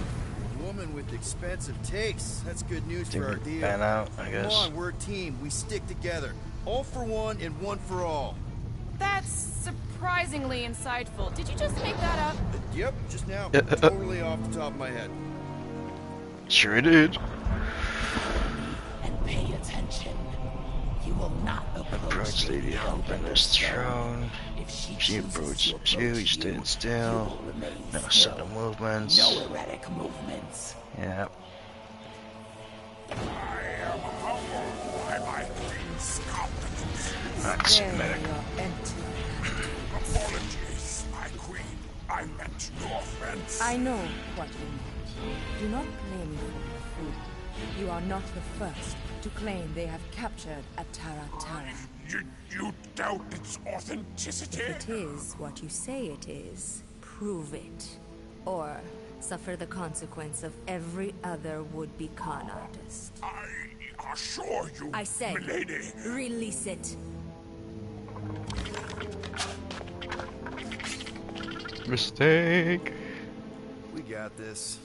A woman with expensive tastes. That's good news for our Didn't deal. pan out, I guess. Come on, we're a team. We stick together. All for one and one for all. That's surprisingly insightful. Did you just make that up? Yep, just now. Totally off the top of my head. Sure did. And pay attention. You will not Approach Lady Hellbender's throne. She approaches you, you stand still. No sudden movements. No erratic movements. Yeah. I am humbled by my queen's competence. Max There medic. you are, empty. Apologies, my queen. I meant no offense. I know what you mean. Do not blame me for your food. You are not the first to claim they have captured a Tara. You doubt its authenticity? If it is what you say it is, prove it. Or suffer the consequence of every other would-be con artist. I assure you, I say, milady. release it. Mistake. We got this.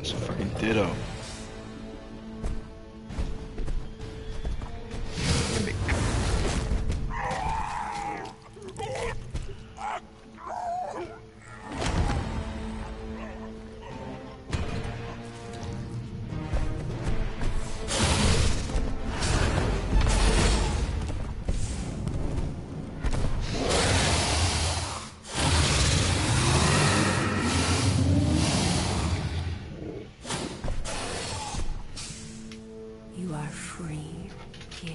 It's a fucking ditto. You are free here.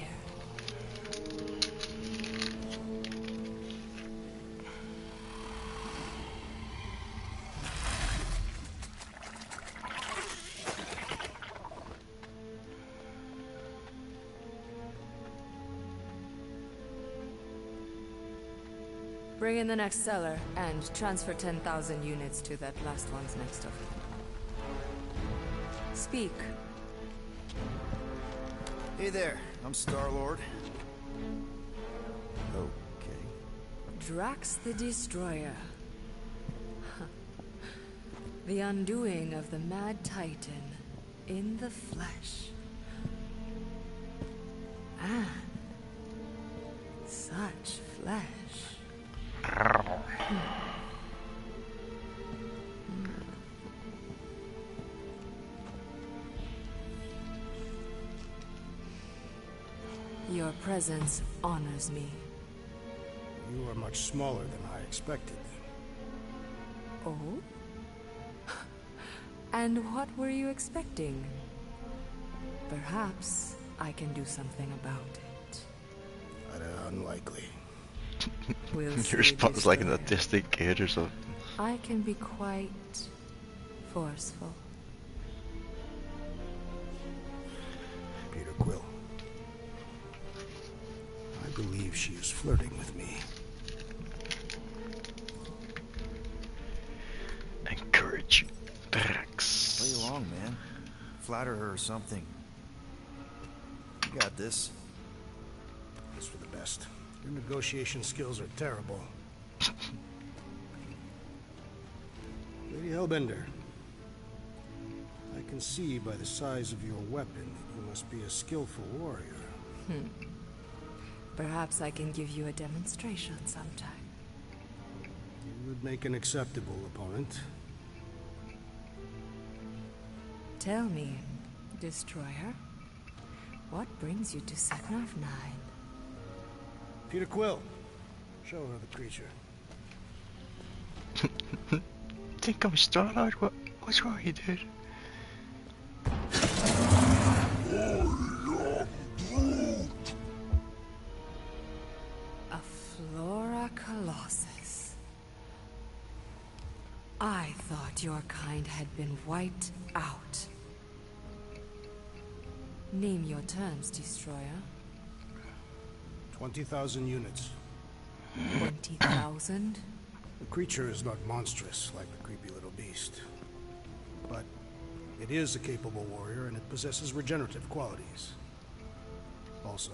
Bring in the next seller and transfer 10,000 units to that last one's next of it. Speak. Hey there, I'm Star-Lord. Okay. Drax the Destroyer. The undoing of the Mad Titan in the flesh. And such flesh. Your presence honors me. You are much smaller than I expected. Oh? And what were you expecting? Perhaps I can do something about it. Unlikely. We'll Your see, response is like an Destroyer. autistic kid or something. I can be quite forceful. Peter Quill. I believe she is flirting with me. Encourage Drax. Play along, man. Flatter her or something. You got this. It's for the best. Your negotiation skills are terrible. Lady Hellbender, I can see by the size of your weapon that you must be a skillful warrior. Perhaps I can give you a demonstration sometime. You would make an acceptable opponent. Tell me, Destroyer, what brings you to Sector of 9? Peter Quill, show her the creature. Think I'm Star-Lord? What's wrong, you dude? A Flora Colossus. I thought your kind had been wiped out. Name your terms, Destroyer. 20,000 units. 20,000? The creature is not monstrous like the creepy little beast. But it is a capable warrior and it possesses regenerative qualities. Also,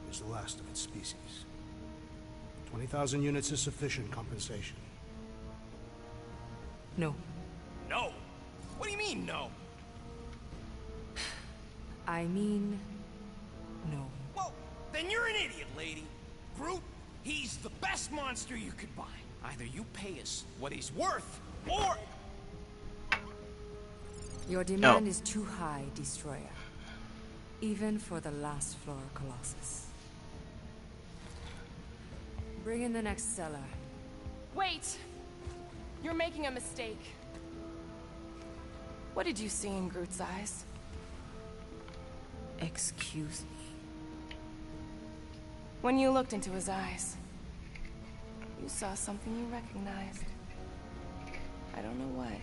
is the last of its species. 20,000 units is sufficient compensation. No. No? What do you mean, no? I mean, no. Well, then you're an idiot, lady. Groot, He's the best monster you could buy. Either you pay us what he's worth, or... Your demand is too high, Destroyer. Even for the last floor Colossus. Bring in the next cellar. Wait! You're making a mistake. What did you see in Groot's eyes? Excuse me. When you looked into his eyes, you saw something you recognized. I don't know what,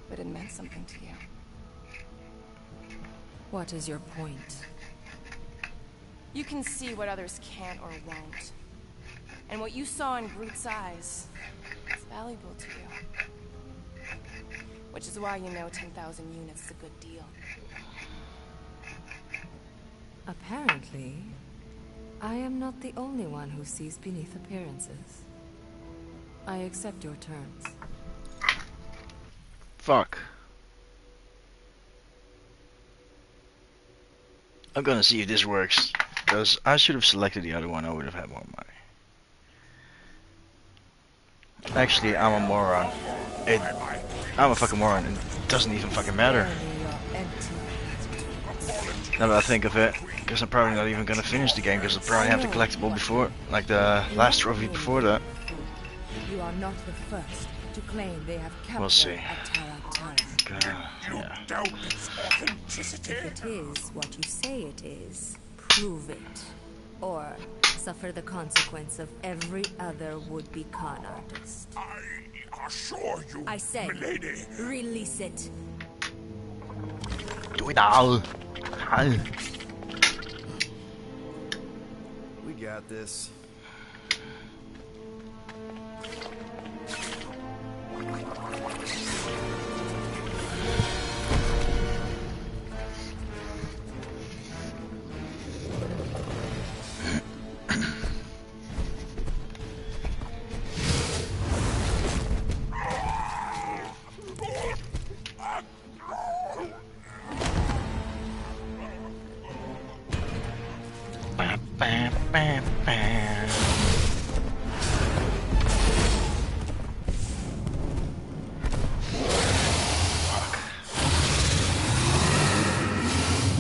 but it meant something to you. What is your point? You can see what others can't or won't. And what you saw in Groot's eyes is valuable to you. Which is why you know 10,000 units is a good deal. Apparently, I am not the only one who sees beneath appearances. I accept your terms. Fuck. I'm gonna see if this works. Because I should have selected the other one, I would have had more money. Actually, I'm a moron. I'm a fucking moron. It doesn't even fucking matter. Now that I think of it, because I'm probably not even gonna finish the game, because I'll probably have the collectible before, like the last trophy before that. You are not the first to claim they have captured We'll see. You doubt its authenticity? If it is what you say it is, prove it. Or suffer the consequence of every other would-be con artist. I assure you, I say, milady. release it. Do it all. We got this.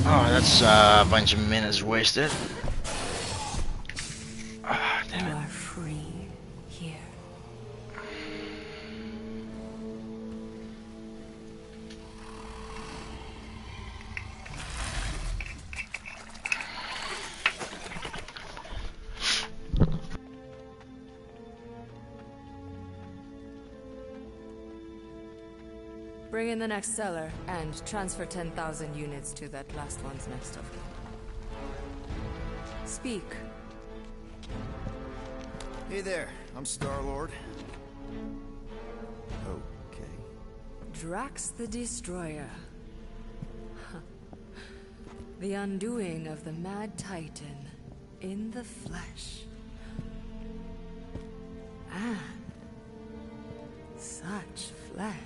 Oh, that's a bunch of minutes wasted. Damn it. You are free here. Bring in the next cellar and transfer 10,000 units to that last one's next of kin. Speak. Hey there, I'm Star-Lord. Okay. Drax the Destroyer. The undoing of the Mad Titan in the flesh. And such flesh.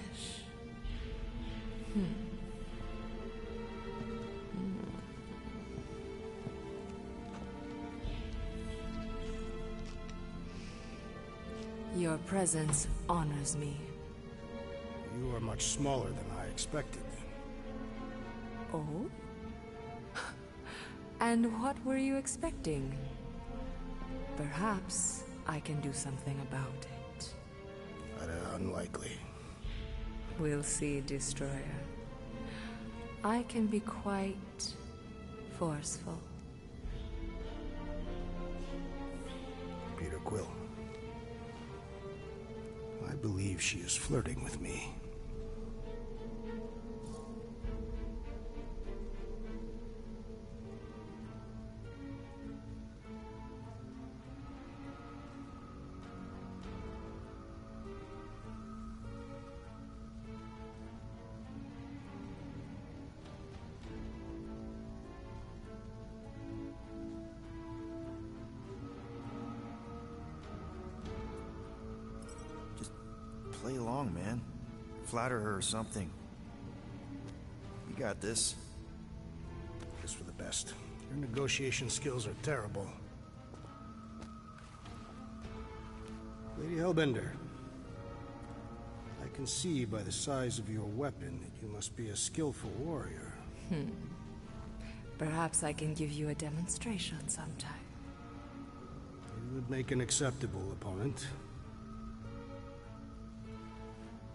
Your presence honors me. You are much smaller than I expected. Oh? And what were you expecting? Perhaps I can do something about it. But unlikely. We'll see, Destroyer. I can be quite forceful. Peter Quill. I believe she is flirting with me. Play along, man. Flatter her or something. You got this. It's for the best. Your negotiation skills are terrible. Lady Hellbender, I can see by the size of your weapon that you must be a skillful warrior. Perhaps I can give you a demonstration sometime. You would make an acceptable opponent.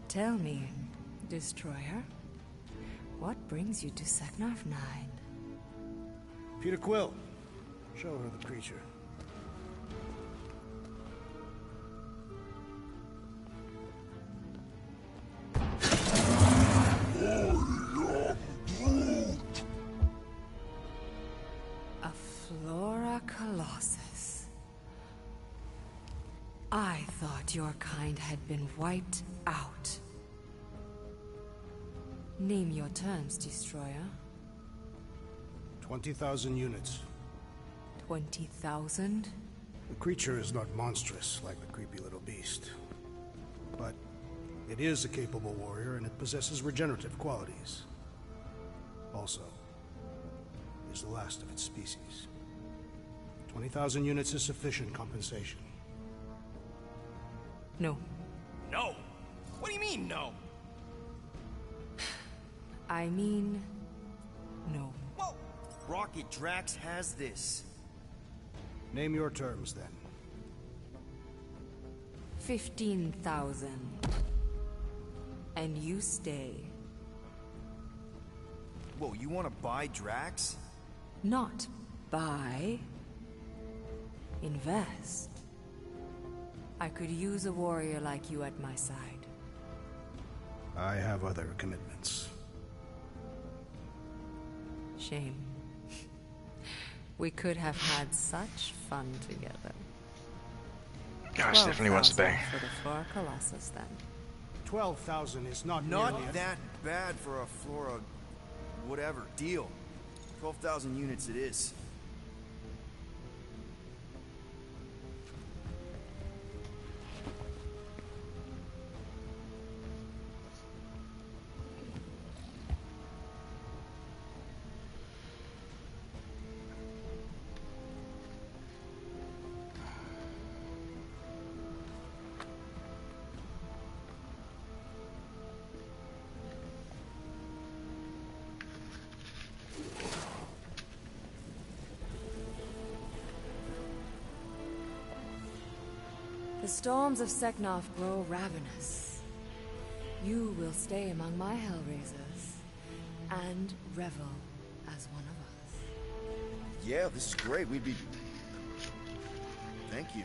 Tell me, Destroyer, what brings you to Seknarf 9? Peter Quill, show her the creature. A Flora Colossus. I thought your kind had been wiped out. Name your terms, Destroyer. 20,000 units. 20,000? The creature is not monstrous like the creepy little beast. But it is a capable warrior and it possesses regenerative qualities. Also, it is the last of its species. 20,000 units is sufficient compensation. No. No? What do you mean, no? I mean, no. Whoa! Rocket Drax has this. Name your terms, then. 15,000. And you stay. Whoa, you want to buy Drax? Not buy. Invest. I could use a warrior like you at my side. I have other commitments. Shame. We could have had such fun together. Gosh, definitely wants to bang. 12,000 for the Flora Colossus, then. 12,000 is not Not nearly that bad for a Flora... whatever, deal. 12,000 units it is. The storms of Seknarf grow ravenous. You will stay among my Hellraisers and revel as one of us. Yeah, this is great. We'd be... Thank you.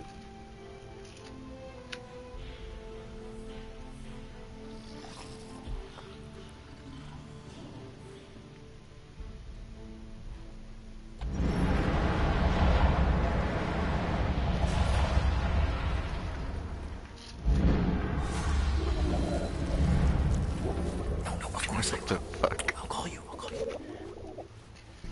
What the fuck? I'll call you.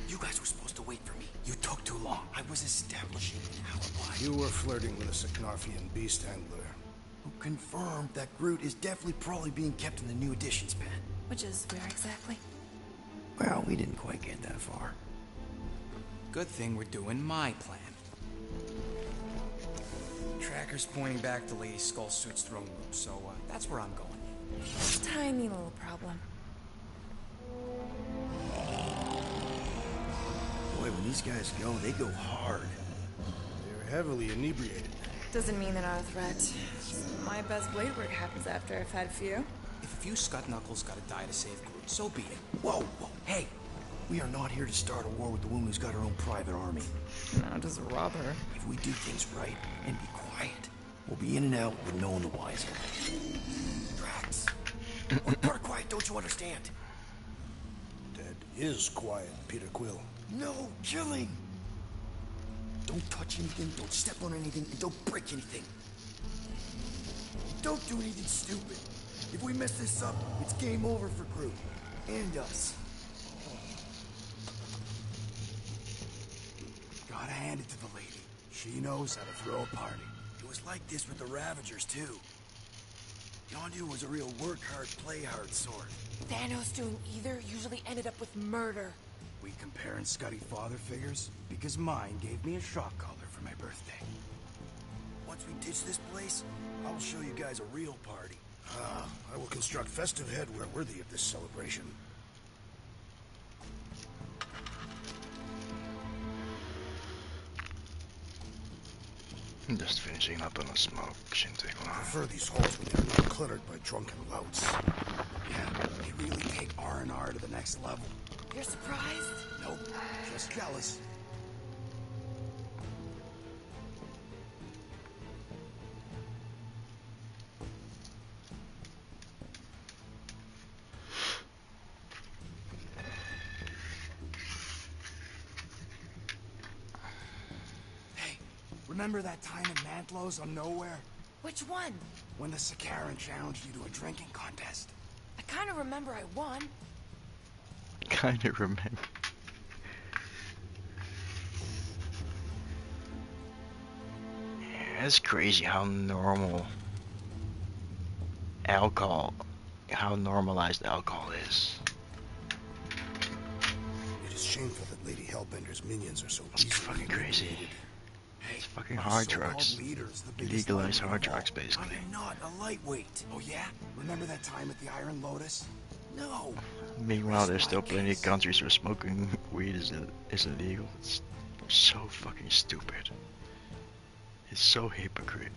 You guys were supposed to wait for me. You took too long. I was establishing an alibi. You were flirting with a Seknarfian beast handler. Who confirmed that Groot is definitely probably being kept in the new editions pen. Which is where exactly? Well, we didn't quite get that far. Good thing we're doing my plan. Tracker's pointing back to Lady Skullsuit's throne room, so that's where I'm going. Tiny little problem. Boy, when these guys go, they go hard. They're heavily inebriated. Doesn't mean they're not a threat. My best blade work happens after I've had a few. If a few scut knuckles gotta die to save Groot, so be it. Whoa, hey! We are not here to start a war with the woman who's got her own private army. No, just rob her. If we do things right and be quiet, we'll be in and out with no one the wiser. Drax. We're part quiet, don't you understand? Dead is quiet, Peter Quill. No killing! Don't touch anything, don't step on anything, and don't break anything. Don't do anything stupid. If we mess this up, it's game over for Groot. And us. Gotta hand it to the lady. She knows how to throw a party. It was like this with the Ravagers, too. Yondu was a real work hard, play hard sort. Thanos doing either usually ended up with murder. We comparing Scuddy father figures? Because mine gave me a shock collar for my birthday. Once we ditch this place, I will show you guys a real party. I will construct festive headwear worthy of this celebration. I'm just finishing up on a smoke. Shouldn't take I long. prefer these halls when they're not cluttered by drunken louts. Yeah, they really take R&R to the next level. You're surprised? Nope, just jealous. Hey, remember that time in Mantlos on Nowhere? Which one? When the Sakaran challenged you to a drinking contest? I kind of remember I won. Kinda remember. Yeah, it's crazy how normal how normalized alcohol is. It is shameful that Lady Hellbender's minions are so It's easily fucking crazy. eliminated. It's fucking Our hard so-called drugs. leader's the biggest Legalized lightweight hard of all. drugs, basically. I am not a lightweight. Oh yeah? Remember that time at the Iron Lotus? No. Meanwhile, there's Rest still my plenty of case. countries where smoking weed is illegal. It's so fucking stupid. It's so hypocrite.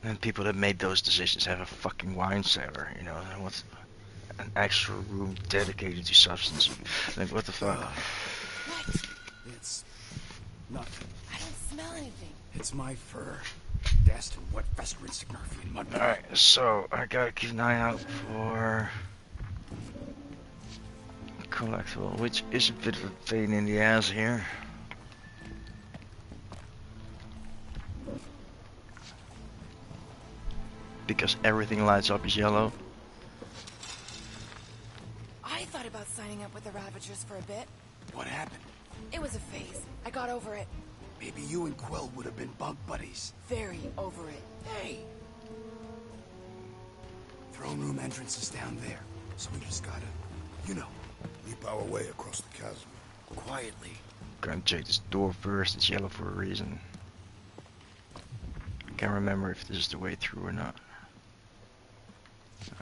And people that made those decisions have a fucking wine cellar, you know, and what's an extra room dedicated to substance use. Like, what the fuck? What? It's nothing. I don't smell anything. It's my fur. Dashed in wet festering Signarfian mud. Alright, so I gotta keep an eye out for collectible, which is a bit of a pain in the ass here. Because everything lights up is yellow. I thought about signing up with the Ravagers for a bit. What happened? It was a phase. I got over it. Maybe you and Quill would have been bunk buddies. Very over it. Hey! Throne room entrance is down there. So we just gotta, you know, Leap our way across the chasm. quietly. Gonna check this door first, it's yellow for a reason. Can't remember if this is the way through or not.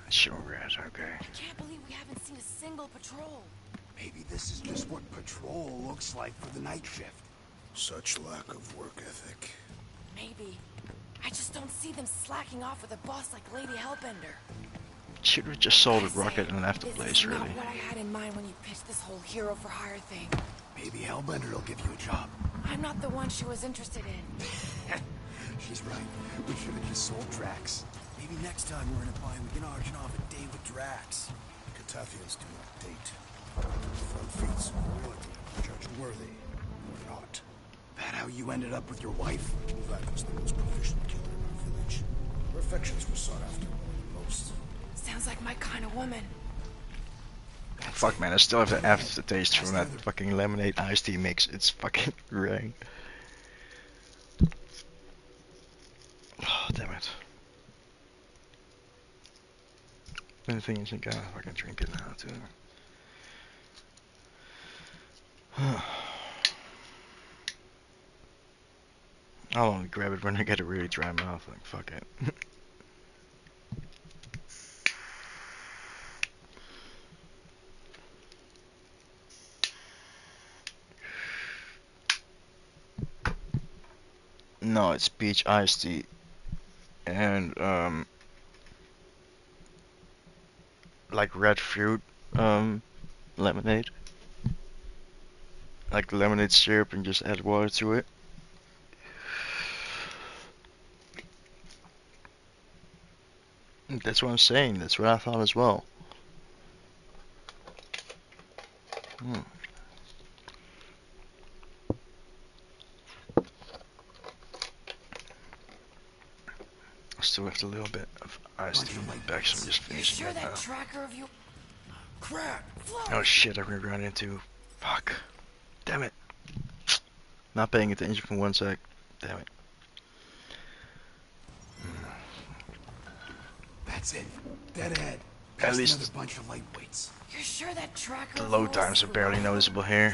Sure, red, okay. I can't believe we haven't seen a single patrol. Maybe this is just what patrol looks like for the night shift. Such lack of work ethic. Maybe. I just don't see them slacking off with a boss like Lady Hellbender. Should have just sold a I say, rocket and left the this place, is really. not what I had in mind when you pitched this whole hero for hire thing. Maybe Hellbender will give you a job. I'm not the one she was interested in. She's right. We should have just sold Drax. Maybe next time we're in a bind, we can auction off a date with Drax. Catathians do not date. From feats of virility, judged worthy or not. That how you ended up with your wife? That was the most proficient killer in our village. Her affections were sought after more than most. Sounds like my kind of woman. Fuck, man, I still have the aftertaste from that fucking lemonade iced tea mix. It's fucking great. Oh, damn it. And the thing is, I gotta fucking drink it now, too. I'll only grab it when I get a really dry mouth. Like, fuck it. No, it's peach iced tea. And, like red fruit, lemonade. Like lemonade syrup and just add water to it. That's what I'm saying. That's what I thought as well. I still have a little bit of iced tea in my bag, so I'm just finishing Sure it now. that tracker of you... Crap! Flo! Oh shit, I'm gonna run into... Fuck. Damn it. Not paying attention for 1 sec. Damn it. That's it. Dead ahead. At Just least another bunch of lightweights. You're sure that tracker the load was times are barely noticeable here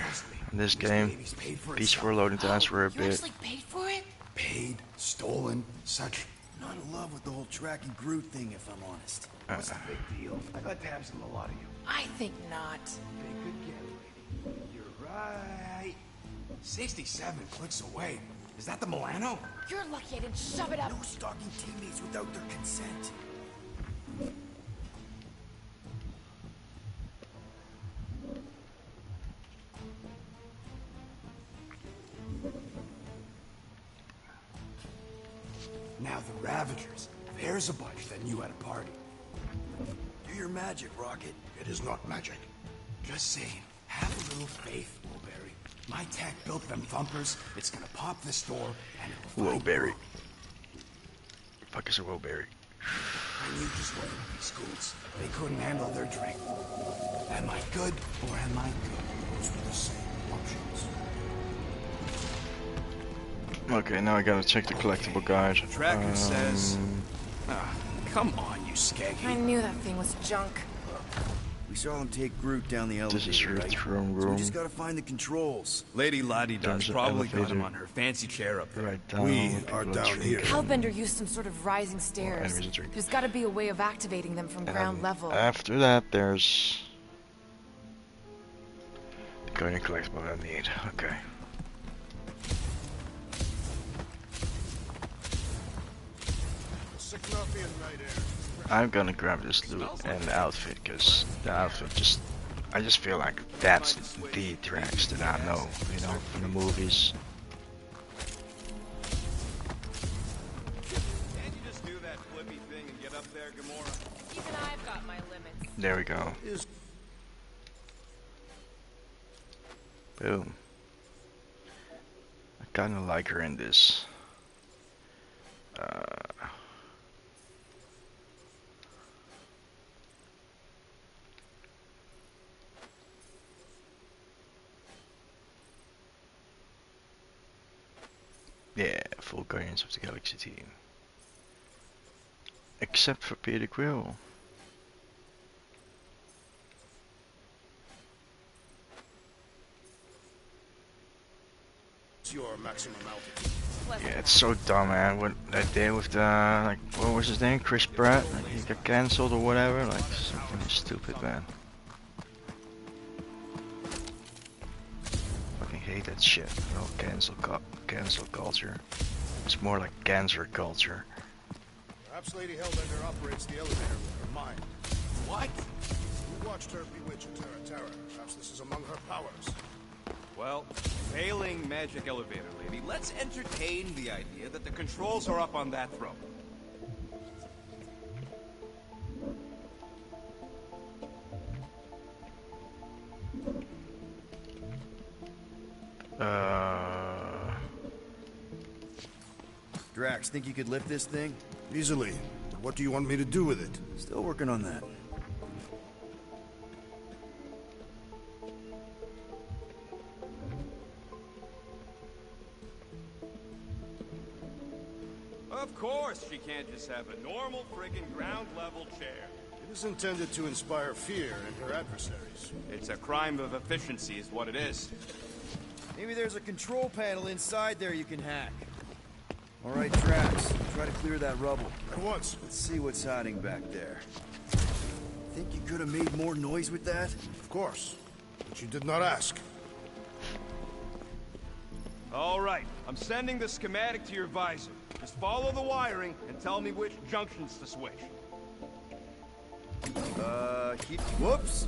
in this game. Baby's paid for Peaceful itself. loading times were a You bit. actually paid for it? Paid, stolen, such. Not in love with the whole tracking Groot thing, if I'm honest. What's the big deal? I got tabs on a lot of you. I think not. Hey, good get, lady. You're right. 67 clicks away. Is that the Milano? You're lucky I didn't shove it up. No stalking teammates without their consent. Now the Ravagers. There's a bunch that knew at a party. Do your magic, Rocket. It is not magic. Just saying, have a little faith, Woolberry. My tech built them thumpers. It's gonna pop this door, and it'll find Woolberry. you. Fuck is a Woolberry? I knew just looking at these schools. They couldn't handle their drink. Am I good or am I good? Those were the same options. Okay, now I gotta check the collectible guide. Tracker says... come on, you I skaggy. knew that thing was junk. We saw him take Groot down the elevator, This is your right? throne So we room. just gotta find the controls. Lady Lottie-Da's There's the probably got him elevator. on her fancy chair up there. Right down. We people are down drink. here. Hellbender used some sort of rising stairs. enemies a drink. There's got to be a way of activating them from And ground level. after that, there's the guardian collectible I need. Okay. I'm gonna grab this loot and outfit, cause the outfit I just feel like that's the Drax that I know, you know, from the movies. Can't you just do that flippy thing and get up there, Gamora? Even I've got my limits. There we go. Boom. I kinda like her in this. Yeah, full Guardians of the Galaxy team. Except for Peter Quill. Your maximum altitude. Yeah, it's so dumb, man. What they did with the, like, what was his name? Chris Pratt? Like, he got cancelled or whatever. Like, something stupid, man. Fucking hate that shit. No, cancel culture. It's more like cancer culture. Perhaps Lady Hellbender operates the elevator with her mind. What? We watched her bewitch a Terra. Perhaps this is among her powers. Well, failing magic elevator lady, let's entertain the idea that the controls are up on that throne. Drax, think you could lift this thing? Easily. But what do you want me to do with it? Still working on that. Of course she can't just have a normal friggin' ground level chair. It is intended to inspire fear in her adversaries. It's a crime of efficiency is what it is. Maybe there's a control panel inside there you can hack. All right, Drax, try to clear that rubble. At once. Let's see what's hiding back there. Think you could have made more noise with that? Of course. But you did not ask. All right, I'm sending the schematic to your visor. Just follow the wiring and tell me which junctions to switch. Whoops!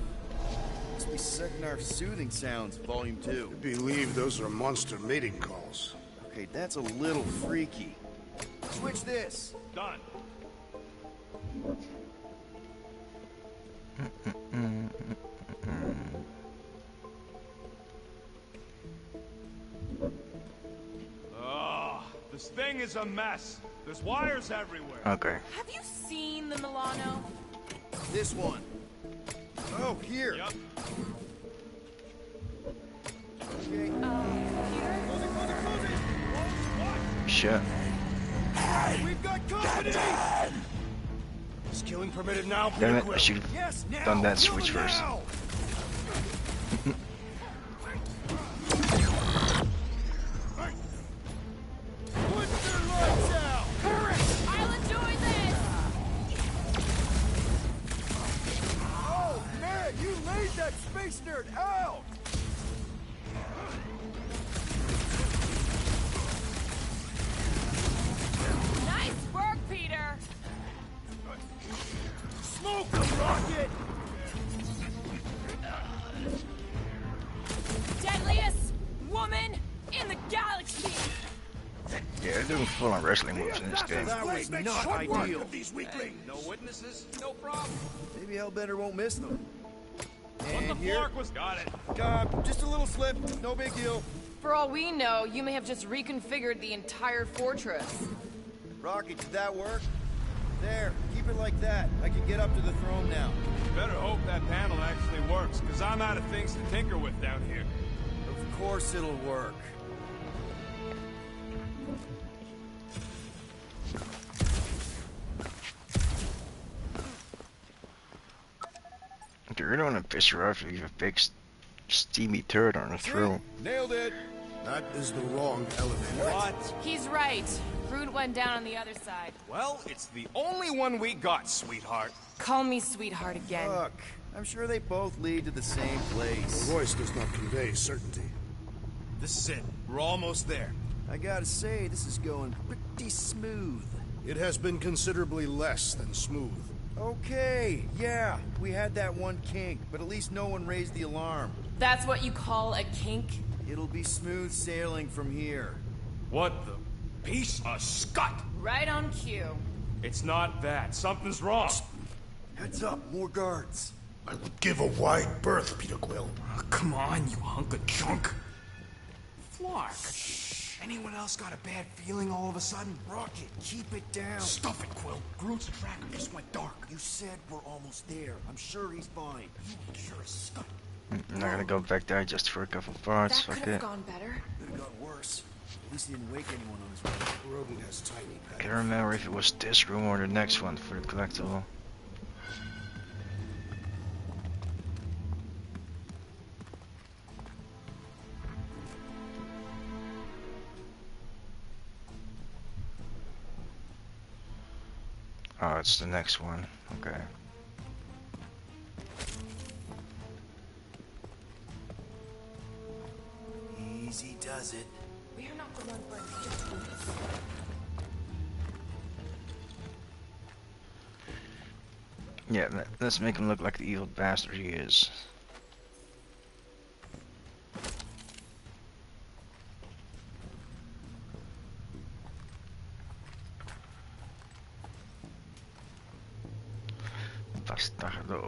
Must be Seknarf's soothing sounds, Volume 2. I believe those are monster mating calls. Okay, that's a little freaky. Switch this! Done. Oh, this thing is a mess. There's wires everywhere. Okay. Have you seen the Milano? This one. Oh, here. Yep. Okay. Shit. We've got company! This Killing permitted now, Damn it, Peter I should have Yes, now! done that Kill switch them first. now! Put their lights out! I'll enjoy this! Oh, man, you laid that space nerd out! Nice work, Peter! Smoke them, Rocket! Deadliest woman in the galaxy! Yeah, they're doing full-on wrestling moves in this game. That was Make not short work ideal. of these weaklings. No witnesses, no problem. Maybe Hellbender won't miss them. What the And here, flark was... Got it. just a little slip, no big deal. For all we know, you may have just reconfigured the entire fortress. Rocket, did that work? There, keep it like that. I can get up to the throne now. Better hope that panel actually works, because I'm out of things to tinker with down here. Of course it'll work. You really want to piss her off if you have a big steamy turd on the throne. Nailed it! That is the wrong elevator. What? He's right. Groot went down on the other side. Well, it's the only one we got, sweetheart. Call me sweetheart again. Look, I'm sure they both lead to the same The place. voice does not convey certainty. This is it. We're almost there. I gotta say, this is going pretty smooth. It has been considerably less than smooth. Okay, yeah, we had that one kink, but at least no one raised the alarm. That's what you call a kink? It'll be smooth sailing from here. What the piece of scut? Right on cue. It's not that. Something's wrong. Heads up, more guards. I would give a wide berth, Peter Quill. Oh, come on, you hunk of junk. Flark. Anyone else got a bad feeling all of a sudden? Rocket, keep it down. Stuff it, Quill. Groot's tracker just went dark. You said we're almost there. I'm sure he's fine. You ain't sure as scut. I'm not gonna go back there just for a couple parts. That could Fuck have it. gone better. Could have got worse. At least he didn't wake anyone on his way. Rodent has tiny I pets. can't remember if it was this room or the next one for the collectible. Oh, it's the next one. Okay. Easy does it. We are not the ones wearing Yeah, let's make him look like the evil bastard he is. Bastardo.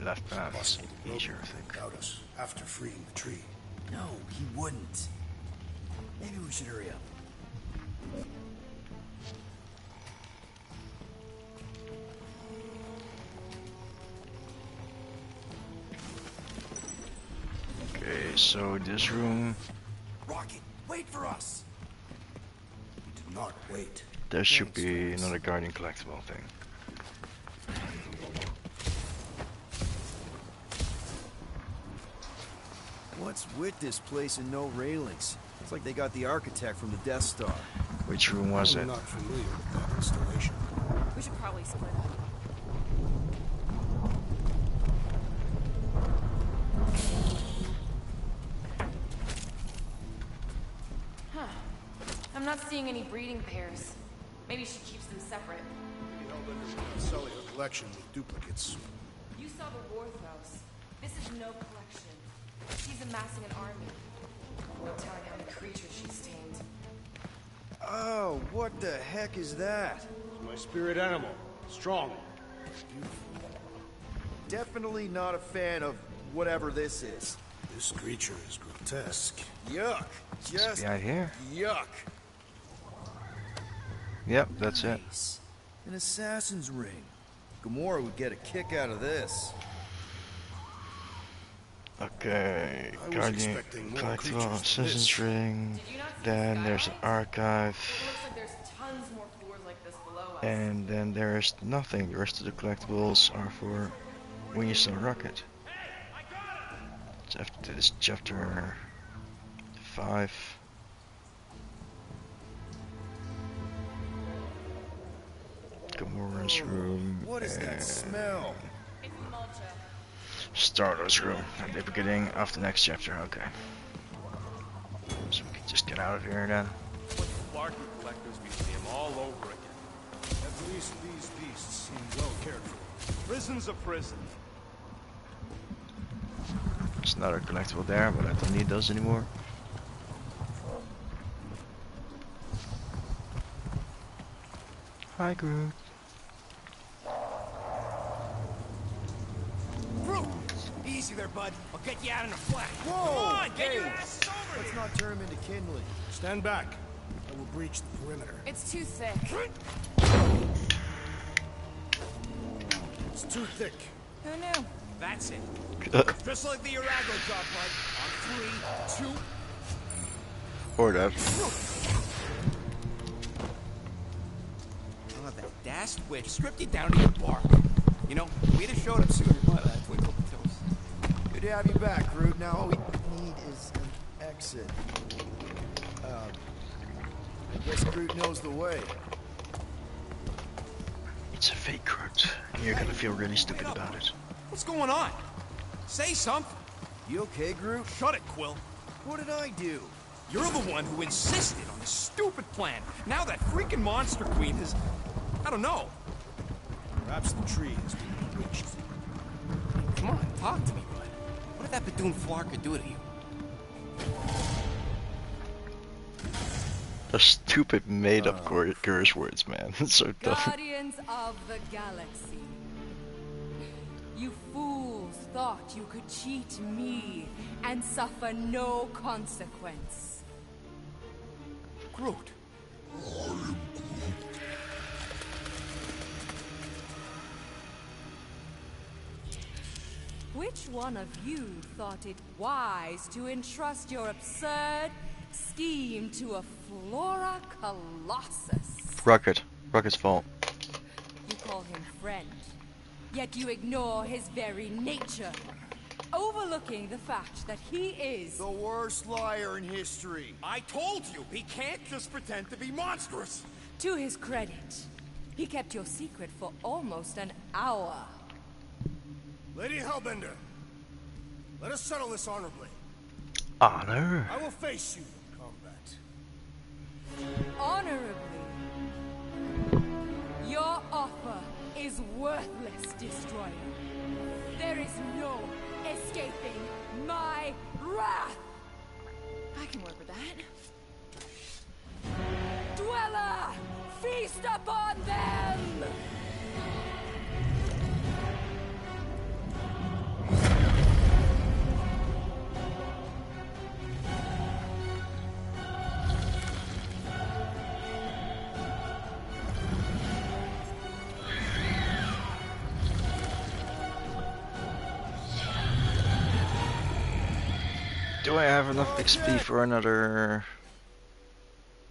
Left path is easier, I think. Without us, after freeing the tree. No, he wouldn't. Maybe we should hurry up. Okay, so this room, Rocket, wait for us! We did not wait. there should be another Guardian collectible thing. What's with this place and no railings? It's like they got the architect from the Death Star. Which room was I'm it? not familiar with that installation. We should probably split up. Huh. I'm not seeing any breeding pairs. Maybe she keeps them separate. Maybe Hellbender will not selling her collection with duplicates. You saw the Warthros. This is no collection. She's amassing an army. No telling how many creatures she's tamed. Oh, what the heck is that? It's my spirit animal. Strong. Definitely not a fan of whatever this is. This creature is grotesque. Yuck. Just behind here. yuck. Yep, that's it. Nice. An assassin's ring. Gamora would get a kick out of this. Okay, I was Guardian, expecting more collectible, creatures than Assassin's this. Ring. Did you not see Then the there's an skyline? archive. It looks like there's tons more floors like this below us. And then there's nothing. The rest of the collectibles are for when you sell a rocket. So after this chapter 5. Gamora's room. What is that and smell? It's mulcha. Stardo's room at the beginning of the next chapter. Okay. So we can just get out of here then. Larky Collectors Museum all over again. At least these beasts seem well cared for. Prison's a prison. There's another collectible there, but I don't need those anymore. Hi, Groot. Groot! Easy there, bud. I'll get you out in a flash. Whoa! Come on, get Hey, your ass over let's here! not turn him into kindling. Stand back. I will breach the perimeter. It's too thick. It's too thick. Who knew? That's it. Just like the Arago job, bud. On 3, 2... Or that. Oh, that dashed witch stripped you down to your bark. You know, we'd have showed up sooner, but twinkle toes. Good to have you back, Groot. Now all we need is an exit. I guess Groot knows the way. It's a fake Groot. And you're gonna feel really stupid about it. What's going on? Say something. You okay, Groot? Shut it, Quill. What did I do? You're the one who insisted on this stupid plan. Now that freaking Monster Queen is... I don't know. Perhaps the tree has been bewitched. Come on, talk to me, bud. What did that Bethune Flarka do to you? The stupid made-up curse words, man. It's so dumb. Guardians of the Galaxy. You fools thought you could cheat me and suffer no consequence. Groot. Which one of you thought it wise to entrust your absurd scheme to a Flora Colossus? Rocket. Rocket's fault. You call him friend, yet you ignore his very nature, overlooking the fact that he is The worst liar in history. I told you, he can't just pretend to be monstrous. To his credit, he kept your secret for almost an hour. Lady Hellbender, let us settle this honorably. Honor. I will face you in combat. Honorably. Your offer is worthless, Destroyer. There is no escaping my wrath! I can work with that. Dweller! Feast upon them! Do I have enough XP for another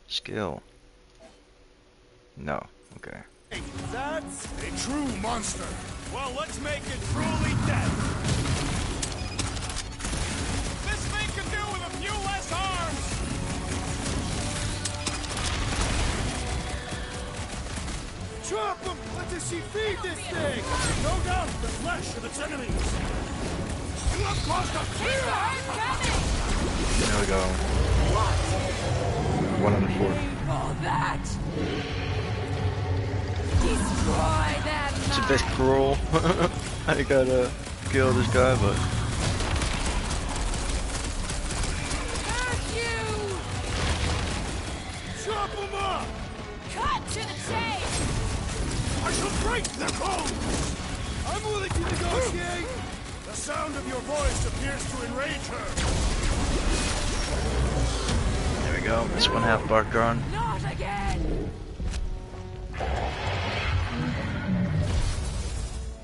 skill? No. Okay. That's a true monster. Well, let's make it truly dead. This thing could do with a few less arms. Chop him! Let us see feed this thing! No doubt the flesh of its enemies. You have caused a clear There we go. 104. For that! Destroy them! It's a bit cruel. I gotta kill this guy, but Chop him up! Cut to the chase! I shall break their bones! I'm willing to negotiate! The sound of your voice appears to enrage her. There we go. That's one half bar gone. Not again!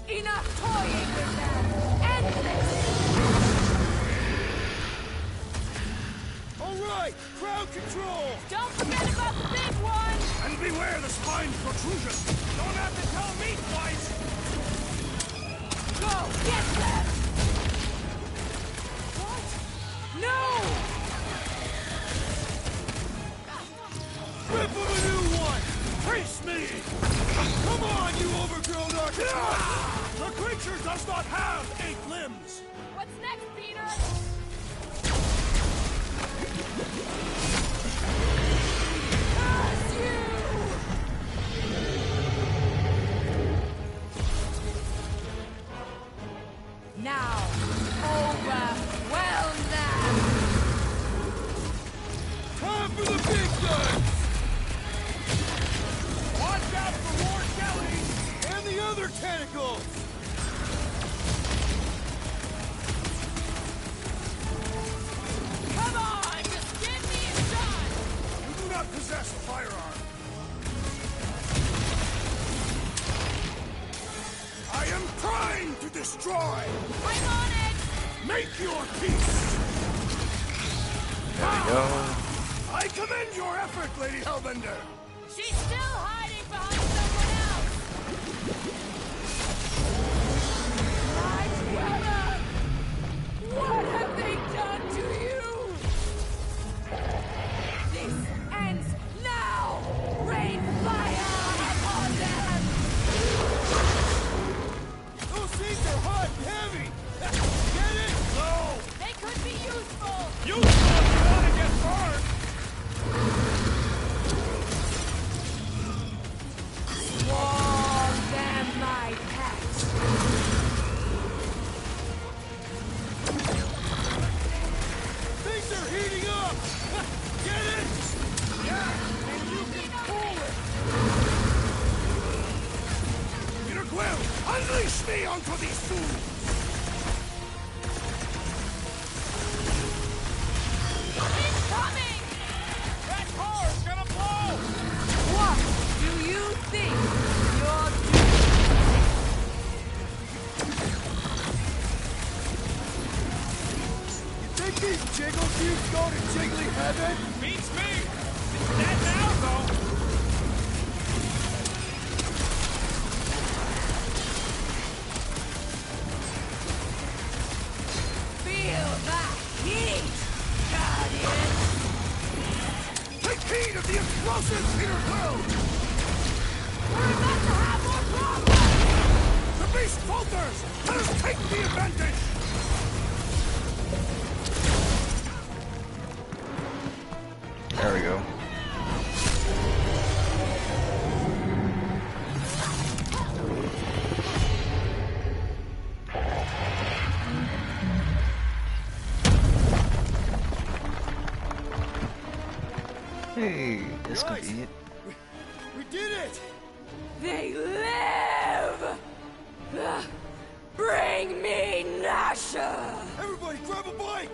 Enough toying with them! End this! All right, crowd control. Don't forget about the big one! And beware the spine protrusion. Don't have to tell me twice! Go! Get them! What? No! Whip of a new one. Face me. Come on, you overgrown architect. The creature does not have 8 limbs. What's next, Peter? Curse you! Now, overwhelm them! Time for the big guns. Watch out for more jelly! And the other tentacles. Come on, just give me a shot! You do not possess a firearm. I am trying to destroy. I'm on it! Make your peace. There we go. I commend your effort, Lady Hellbender. She's still hiding behind someone else! My brother! What have they done to you? This ends now! Rain fire upon them! Those things are hot and heavy. Get it? No. They could be useful! Useful if you want to get burned! Swarm them, my pets! Things are heating up. Get it? Yeah, and you can pull it. Peter Quill, unleash me onto these fools. It's coming! That car's gonna blow! What do you think you're doing? Think these jiggle cubes go to jiggly heaven? Beats me! It's dead now, though! Feel that heat, Guardian! Take heed of the explosive, Peter Quill! We're about to have more problems! The beast falters! Let us take the advantage! There we go. Hey, this could be it. We did it! They live! Bring me Nasha! Everybody grab a bike!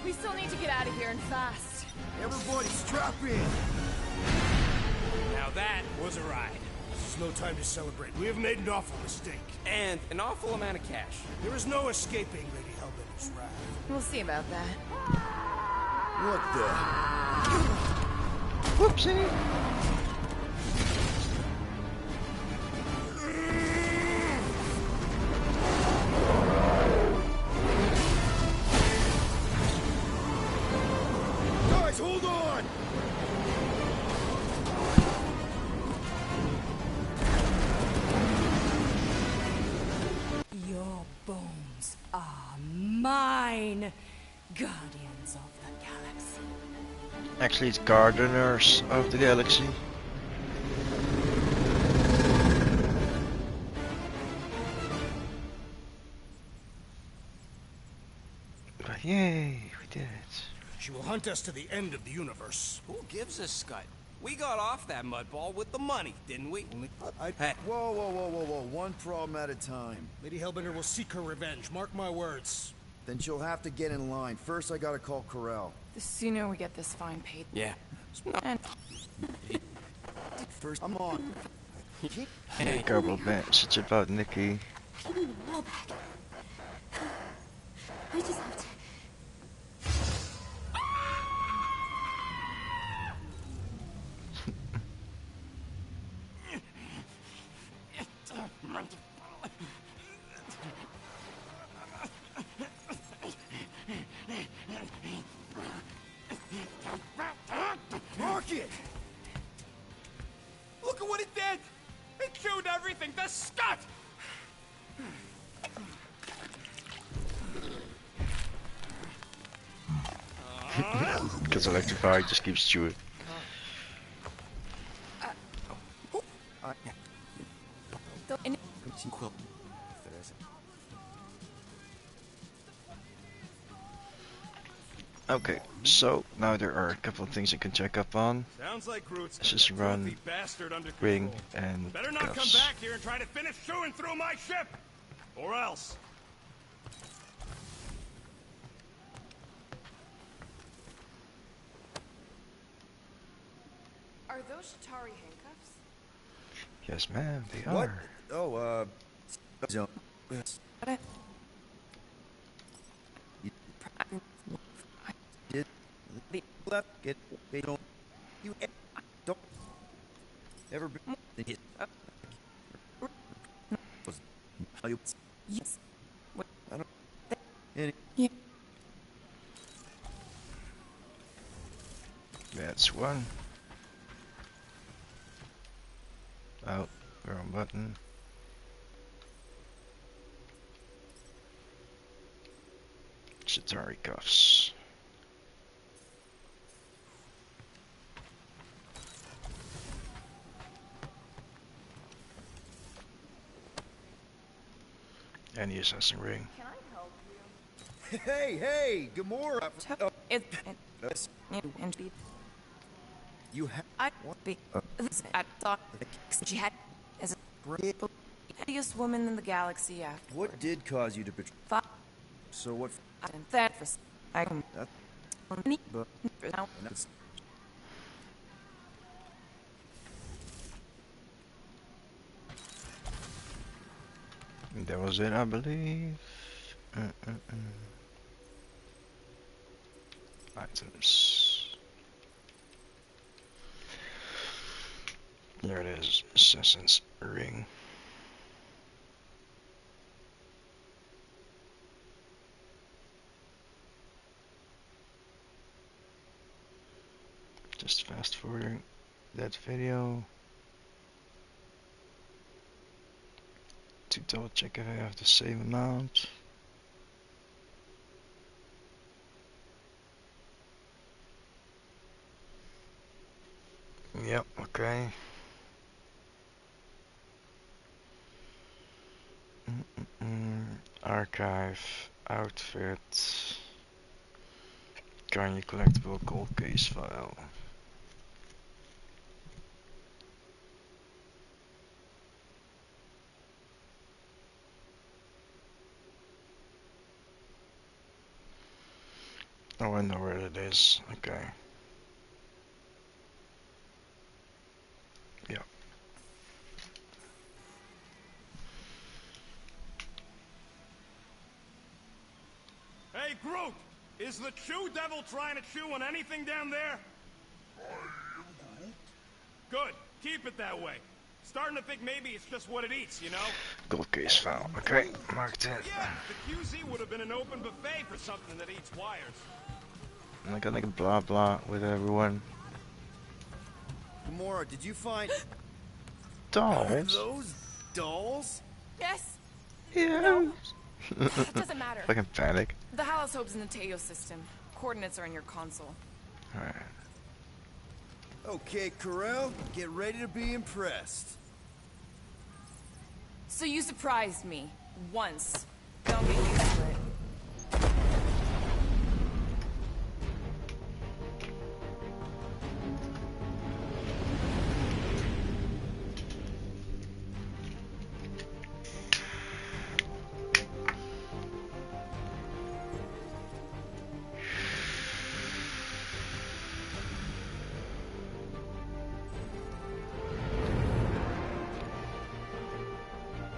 We still need to get out of here and fast. Everybody strap in. Now that was a ride. This is no time to celebrate. We have made an awful mistake. And an awful amount of cash. There is no escaping Lady Hellbender's wrath. We'll see about that. What the? Whoopsie. Guys, hold on! Your bones are mine, Guardians of the Galaxy. Actually, it's Gardeners of the Galaxy. But yay, we did it. She will hunt us to the end of the universe. Who gives a scut? We got off that mudball with the money, didn't we? Hey. Whoa. One problem at a time. Lady Hellbender will seek her revenge. Mark my words. Then she'll have to get in line. First, I gotta call Corel. The sooner we get this fine paid. Yeah. And First, I'm on. Hey, couple message about Nikki. Give me the wall back. I just have to. Rocket! Look at what it did! It chewed everything to scut! Because electrified just keeps chewing. Okay, so now there are a couple of things you can check up on. Sounds like Groot's Let's just run bastard under ring control. and Better not come cuffs. back here and try to finish chewing through my ship, or else. are those Shatari handcuffs? Yes, ma'am, they What? are. Oh, zone. Did the left get they don't you don't ever been hit you Yes. I don't any Yeah. That's one. Out, wrong button. Shatari cuffs. And the assassin ring. Can I help you? hey Gamora And be. you have I be. I thought she had as a prettiest woman in the galaxy after. what did cause you to betray so what And that for I can. that but Now that's That was it, I believe. Items. There it is, Assassin's Ring. Just fast forwarding that video to double check if I have the same amount. Yep, okay. Archive, outfit, Kanye collectible gold case file. Oh, I know where it is. Okay. Yeah. Hey, Groot! Is the Chew Devil trying to chew on anything down there? Good. Keep it that way. Starting to think maybe it's just what it eats, you know? Gold case file. Okay, marked it. Yeah, the QZ would have been an open buffet for something that eats wires. I'm not gonna blah blah with everyone. Gamora, did you find Dolls? those dolls? yes. Yeah. It doesn't matter. Fucking panic. The Haloscope's in the Teo system. Coordinates are in your console. Alright. Okay, Corel, get ready to be impressed. So you surprised me. Once. Don't get used to it.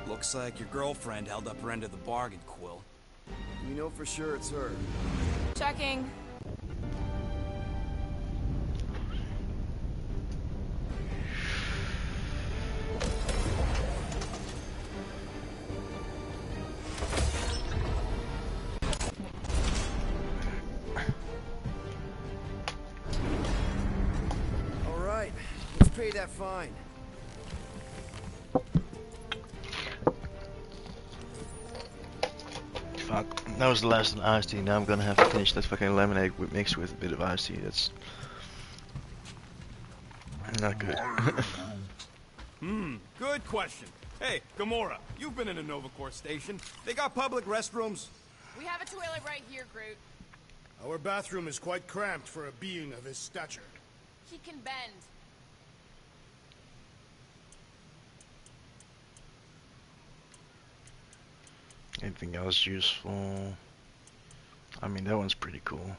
Looks like your girlfriend held up her end of the bargain, Quill. We know for sure it's her. Checking. All right, let's pay that fine. Fuck, that was the last of the iced tea. Now I'm gonna have to finish that fucking lemonade mixed with a bit of iced tea. That's not good. Good question. Hey, Gamora, you've been in a Novacore station. They got public restrooms? We have a toilet right here, Groot. Our bathroom is quite cramped for a being of his stature. He can bend. Anything else useful? I mean, that one's pretty cool.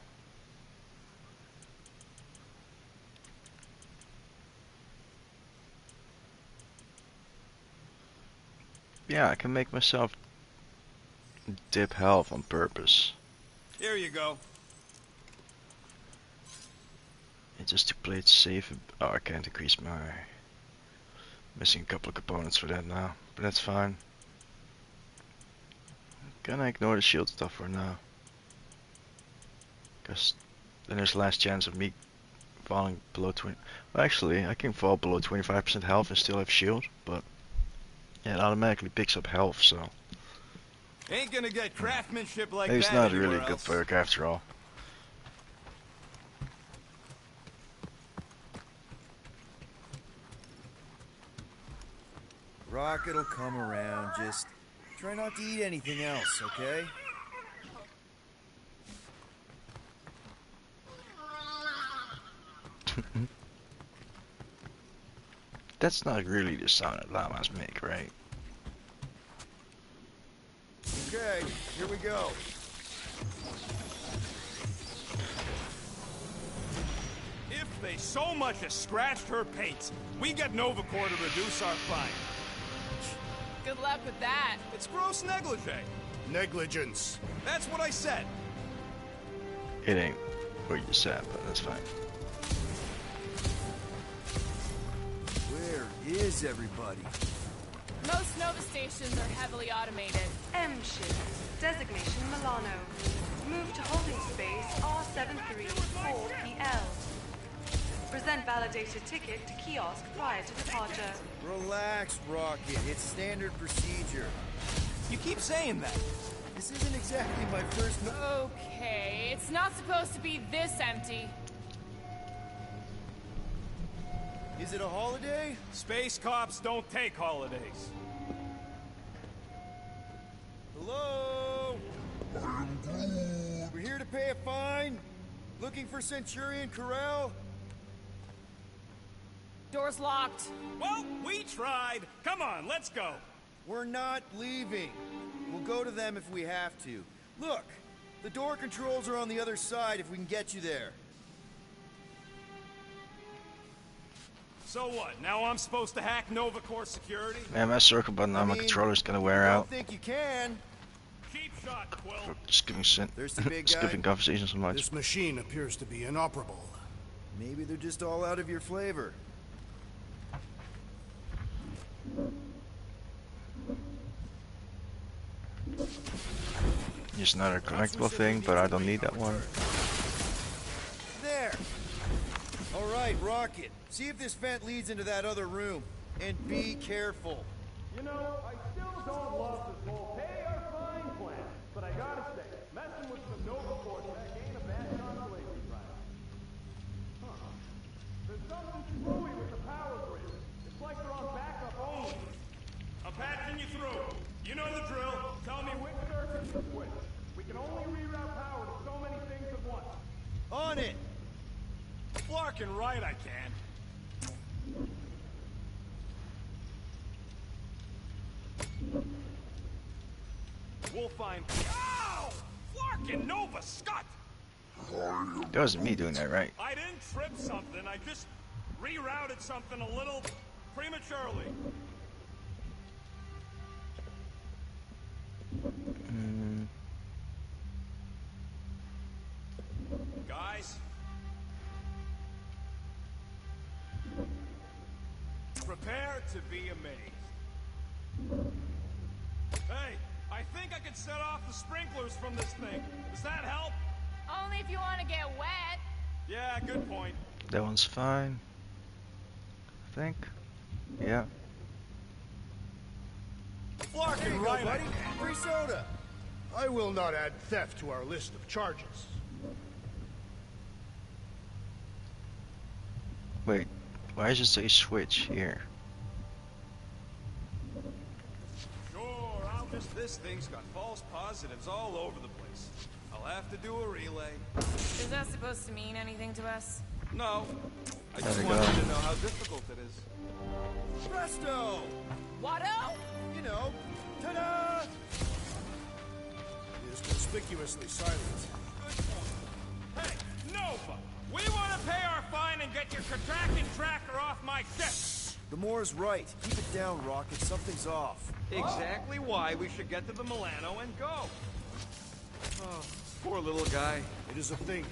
Yeah, I can make myself dip health on purpose. Here you go. And just to play it safe. Oh, I can't increase my... Missing a couple of components for that now, but that's fine. Gonna ignore the shield stuff for now. Because then there's last chance of me falling below 20... Well, actually, I can fall below 25% health and still have shield, but... Yeah, it automatically picks up health, so... Ain't gonna get craftsmanship like maybe that it's not really anywhere a good else. perk after all. Rocket'll come around, just try not to eat anything else, okay? That's not really the sound that llamas make, right? Okay, here we go. If they so much as scratched her paints, we get Novacore to reduce our fine. Good luck with that. It's gross negligee. Negligence. That's what I said. It ain't what you said, but that's fine. Where is everybody? Most Nova stations are heavily automated. M-Shift. Designation Milano. Move to holding space R734PL. Present validated ticket to kiosk prior to departure. Relax, Rocket. It's standard procedure. You keep saying that. This isn't exactly my first... Okay, it's not supposed to be this empty. Is it a holiday? Space cops don't take holidays. Hello? We're here to pay a fine. Looking for Centurion Corral? Door's locked. Well, we tried. Come on, let's go. We're not leaving. We'll go to them if we have to. Look, the door controls are on the other side if we can get you there. So what? Now I'm supposed to hack Novacore security? Man, my circle button on my controller's gonna wear I out. don't think you can. Cheap shot, Quill. Just giving There's the big guy. skipping conversation so much. This machine appears to be inoperable. Maybe they're just all out of your flavor. Just another collectible thing, but I don't need that one. There! Alright, Rocket. See if this vent leads into that other room. And be careful. You know, I still don't love this whole pay or fine plan, but I gotta say, messing with some Novacore tech ain't a bad consolation prize. Huh. There's something Switch. We can only reroute power to so many things at once. On it! Flarkin' right, I can. We'll find. Ow! Flarkin' Nova Scott! That wasn't me doing that, right? I didn't trip something. I just rerouted something a little prematurely. Guys, prepare to be amazed. Hey, I think I could set off the sprinklers from this thing. Does that help? Only if you want to get wet. Yeah, good point. That one's fine. I think. Yeah. Flarkin' There you right, go, buddy. I can. Free soda. I will not add theft to our list of charges. Wait, why does it say switch here? Sure, I'll just. This thing's got false positives all over the place. I'll have to do a relay. Is that supposed to mean anything to us? No, I There just we want go. you to know how difficult it is. Presto! Watto? You know, ta-da! He is conspicuously silent. Hey, Nova! We want to pay our fine and get your contracting tracker off my ship! The Moore's right. Keep it down, Rocket. Something's off. Exactly why we should get to the Milano and go. Oh, poor little guy. It is a thing.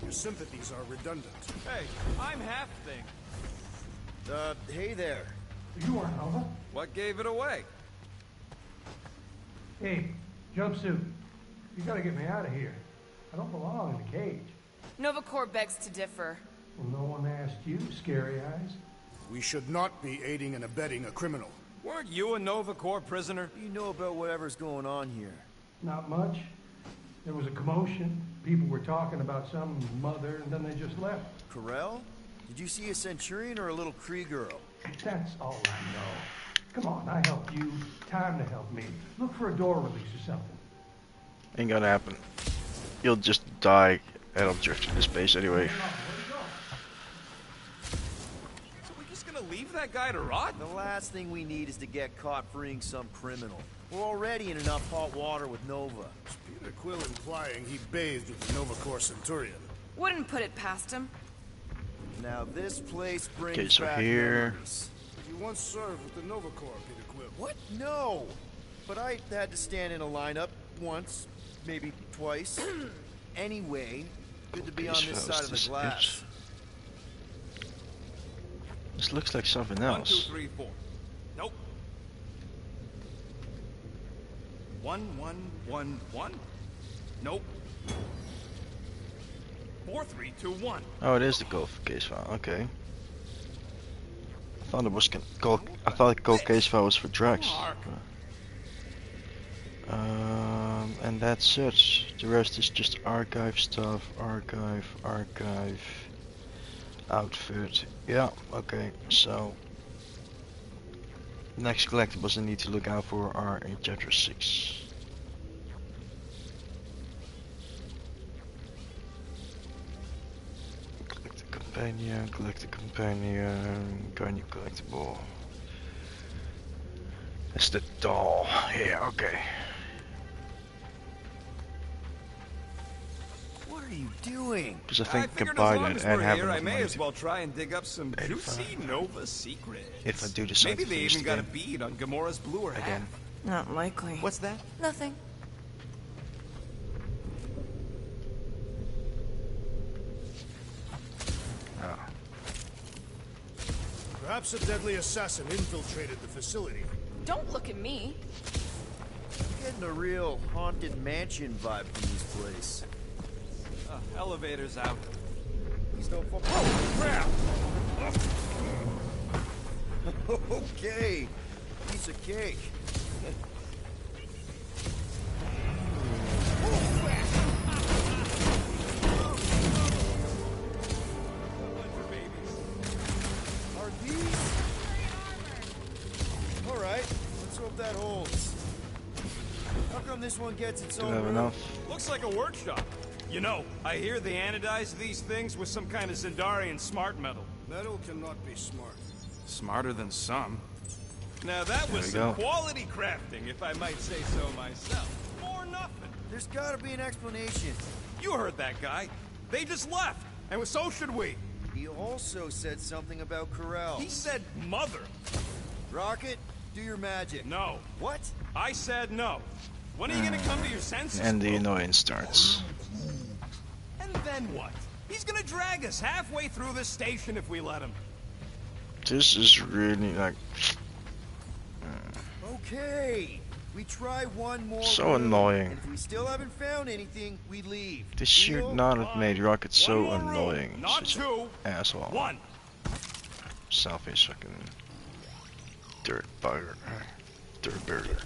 Your sympathies are redundant. Hey, I'm half thing. Hey there. You aren't Nova. What gave it away? Hey, jumpsuit. You gotta get me out of here. I don't belong in the cage. Nova Corps begs to differ. Well, no one asked you, Scary Eyes. We should not be aiding and abetting a criminal. Weren't you a Nova Corps prisoner? You know about whatever's going on here. Not much. There was a commotion. People were talking about some mother, and then they just left. Corel? Did you see a Centurion or a little Kree girl? That's all I know. Come on, I helped you. Time to help me. Look for a door release or something. Ain't gonna happen. You'll just die and I'll drift into space anyway. So we're just gonna leave that guy to rot? The last thing we need is to get caught freeing some criminal. We're already in enough hot water with Nova. Is Peter Quill implying he bathed with the Nova Corps Centurion? Wouldn't put it past him. Now this place brings Okay, so back here. memories. You once served with the Nova Corps, Peter Quill. What? No! But I had to stand in a lineup once, maybe twice. Anyway, good to be on this side of the glass. This looks like something 1, 2, else. 3, 4. Nope. 1, 1, 1, 1. Nope. 4, 3, 2, 1. Oh, it is the gold case file. Okay. I thought it was gold. I thought the gold case file was for drugs. And that's it. The rest is just archive stuff. Archive. Outfit. Yeah. Okay. So next collectibles I need to look out for are in chapter 6. Collect a companion, go new collectible. It's the doll. Yeah, okay. What are you doing? Because I think I can figured buy as long that as and we're have here, enough I may money as to- well try and dig up some 85. juicy Nova secrets. If I do decide Maybe to they finish even the got a game. bead on Gamora's bluer hat. Again. Not likely. What's that? Nothing. Oh. Perhaps a deadly assassin infiltrated the facility. Don't look at me. Getting a real haunted mansion vibe from this place. Elevator's out. Please don't fall. Oh, crap! Okay. Piece of cake. Are these? All right. Let's hope that holds. How come this one gets its Do own have room. enough? Looks like a workshop. You know, I hear they anodize these things with some kind of Zendarian smart metal. Metal cannot be smart. Smarter than some. Now that was There we some go. quality crafting, if I might say so myself. Or nothing. There's gotta be an explanation. You heard that guy. They just left, and so should we. He also said something about Corral. He said mother. Rocket, do your magic. No. What? I said no. When are you gonna come to your senses? And the bro? annoyance starts. And then what? He's gonna drag us halfway through this station if we let him. This is really like Okay. We try one more. so room, annoying. And if we still haven't found anything, we leave. This should Deal? not have made Rocket so One more room, annoying. not Such two. an asshole. One. Selfish fucking dirt bugger. Dirt burger.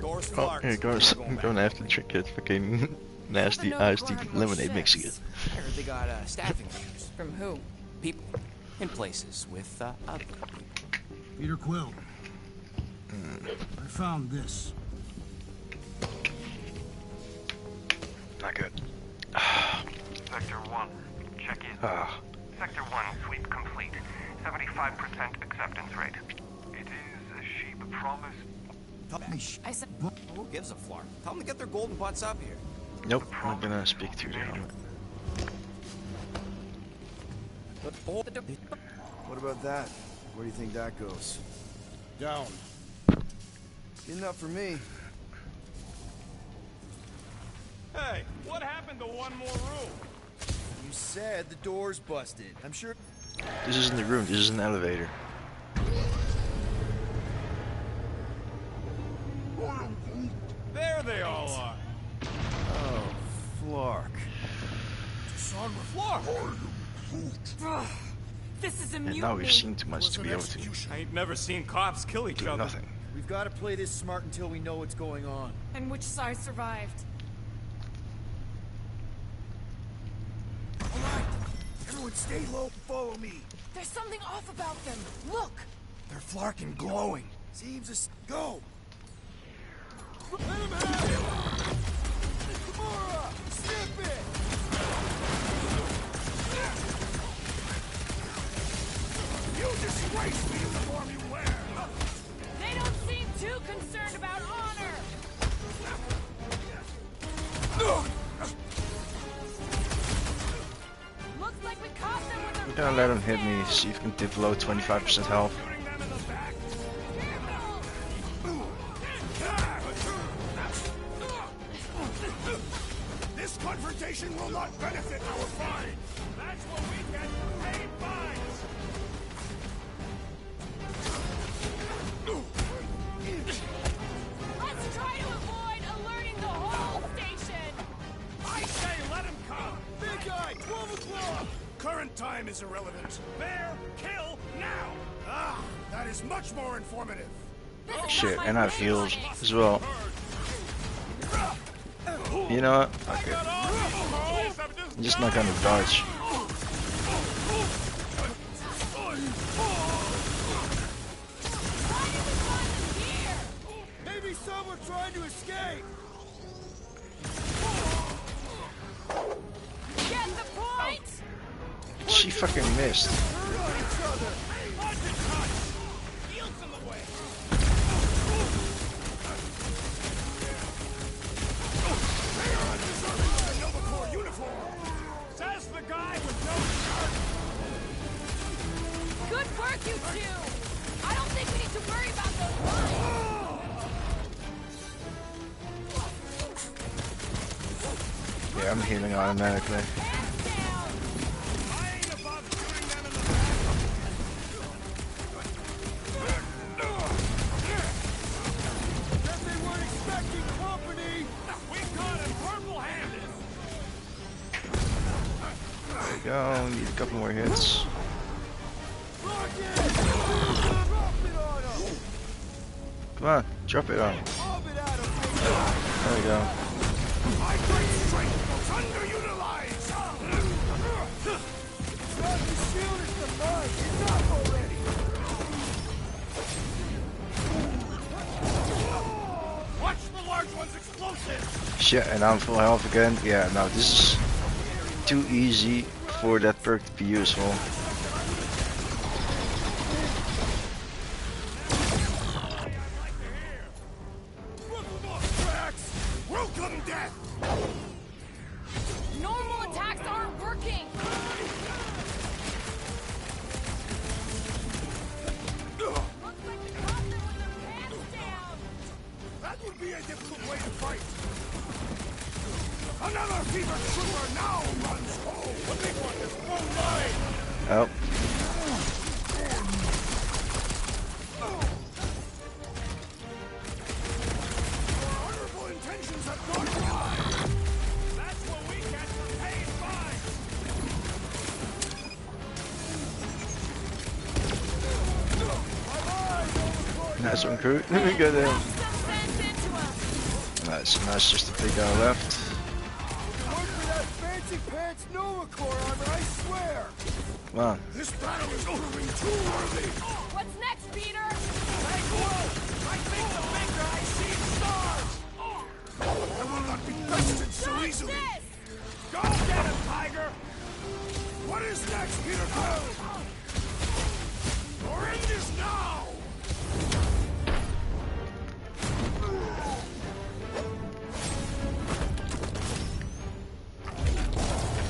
Doors Oh, locked. here goes. We're I'm back. gonna have to drink that fucking nasty iced tea lemonade mix again. I heard they got staffing issues. From who? People in places with other people. Peter Quill. I found this. Not good. Sector 1, check in. Ah. Sector 1, sweep complete. 75% acceptance rate. It is, she promised. I said, who gives a flark? Tell them to get their golden butts up here. Nope, I'm gonna speak to the helmet. What about that? Where do you think that goes? Down. Good enough for me. Hey, what happened to one more room? You said the door's busted. I'm sure. This isn't the room, this is an elevator. There they all are. Oh, Flark. Flark. This is a And mutiny. now we've seen too much to be able to I ain't never seen cops kill each do other. nothing. We've got to play this smart until we know what's going on. And which side survived? All right. Everyone stay low and follow me. There's something off about them. Look! They're flarking glowing. Seems to go. Let him have it! Kimura! Snip it! You disgrace me in the form you wear! They don't seem too concerned about honor! Looks like we caught them with I'm a gonna let him hit me, see if he can dip below 25% health. This confrontation will not benefit our fine! That's what we get for paying fines. Let's try to avoid alerting the whole station! I say let him come. Big guy, 12 o'clock! Current time is irrelevant. Bear, kill, now. Ah, that is much more informative. This is Shit, not and my I have heals business. as well. You know what? Fuck it. I'm just not gonna dodge. Why did we find them here? Maybe someone trying to escape! Get the point? She fucking missed. Says the guy with no Good work, you two! I don't think we need to worry about those lines! Yeah, I'm healing automatically. Guess they weren't expecting company! We caught him purple-handed. There we go, need a couple more hits. Rocket! Drop it on 'em! Come on, drop it on. There we go. My great strength was underutilized! It's not the shield, it's the mine. It's up already. Watch the large one's explosive! Shit, and I'm full health again. Yeah, no, this is too easy for that perk to be useful. Welcome, death! Normal attacks aren't working! That would be a difficult way to fight. Another fever trooper now runs home. The big one is full line. Oh. Our honorable intentions have gone awry. That's what we get for paying fines. Nice one, crew. Good in. Nice, just a big guy left. Work for that fancy pants Nova Corps armor, I swear. Come on. This battle is proving too worthy. What's next, Peter? Hey, whoa! I think the big guy sees stars. I will not be bested so easily. Go get him, Tiger. What is next, Peter Quill? Your end is now.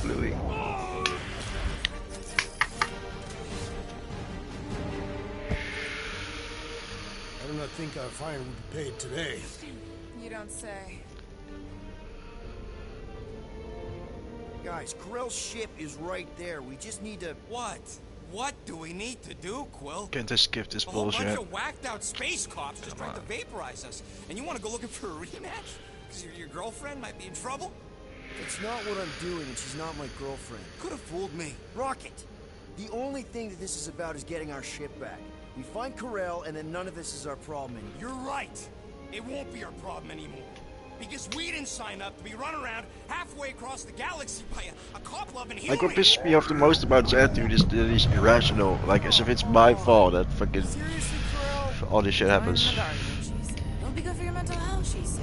Bluey. I do not think our fine will be paid today. You don't say. Guys, Corell's ship is right there. We just need to... What? What do we need to do, Quill? Can't just skip this A whole bunch bullshit. of whacked out space cops just trying to vaporize us. And you want to go looking for a rematch? Because your girlfriend might be in trouble? It's not what I'm doing, and she's not my girlfriend. Could have fooled me. Rocket! The only thing that this is about is getting our ship back. We find Corell, and then none of this is our problem anymore. You're right. It won't be our problem anymore. Because we didn't sign up to be run around halfway across the galaxy by a cop-loving human. Like, what pisses me off the most about his attitude is that he's irrational. Like, as if it's my fault that fucking all this shit happens. It'll be good for your mental health, she said.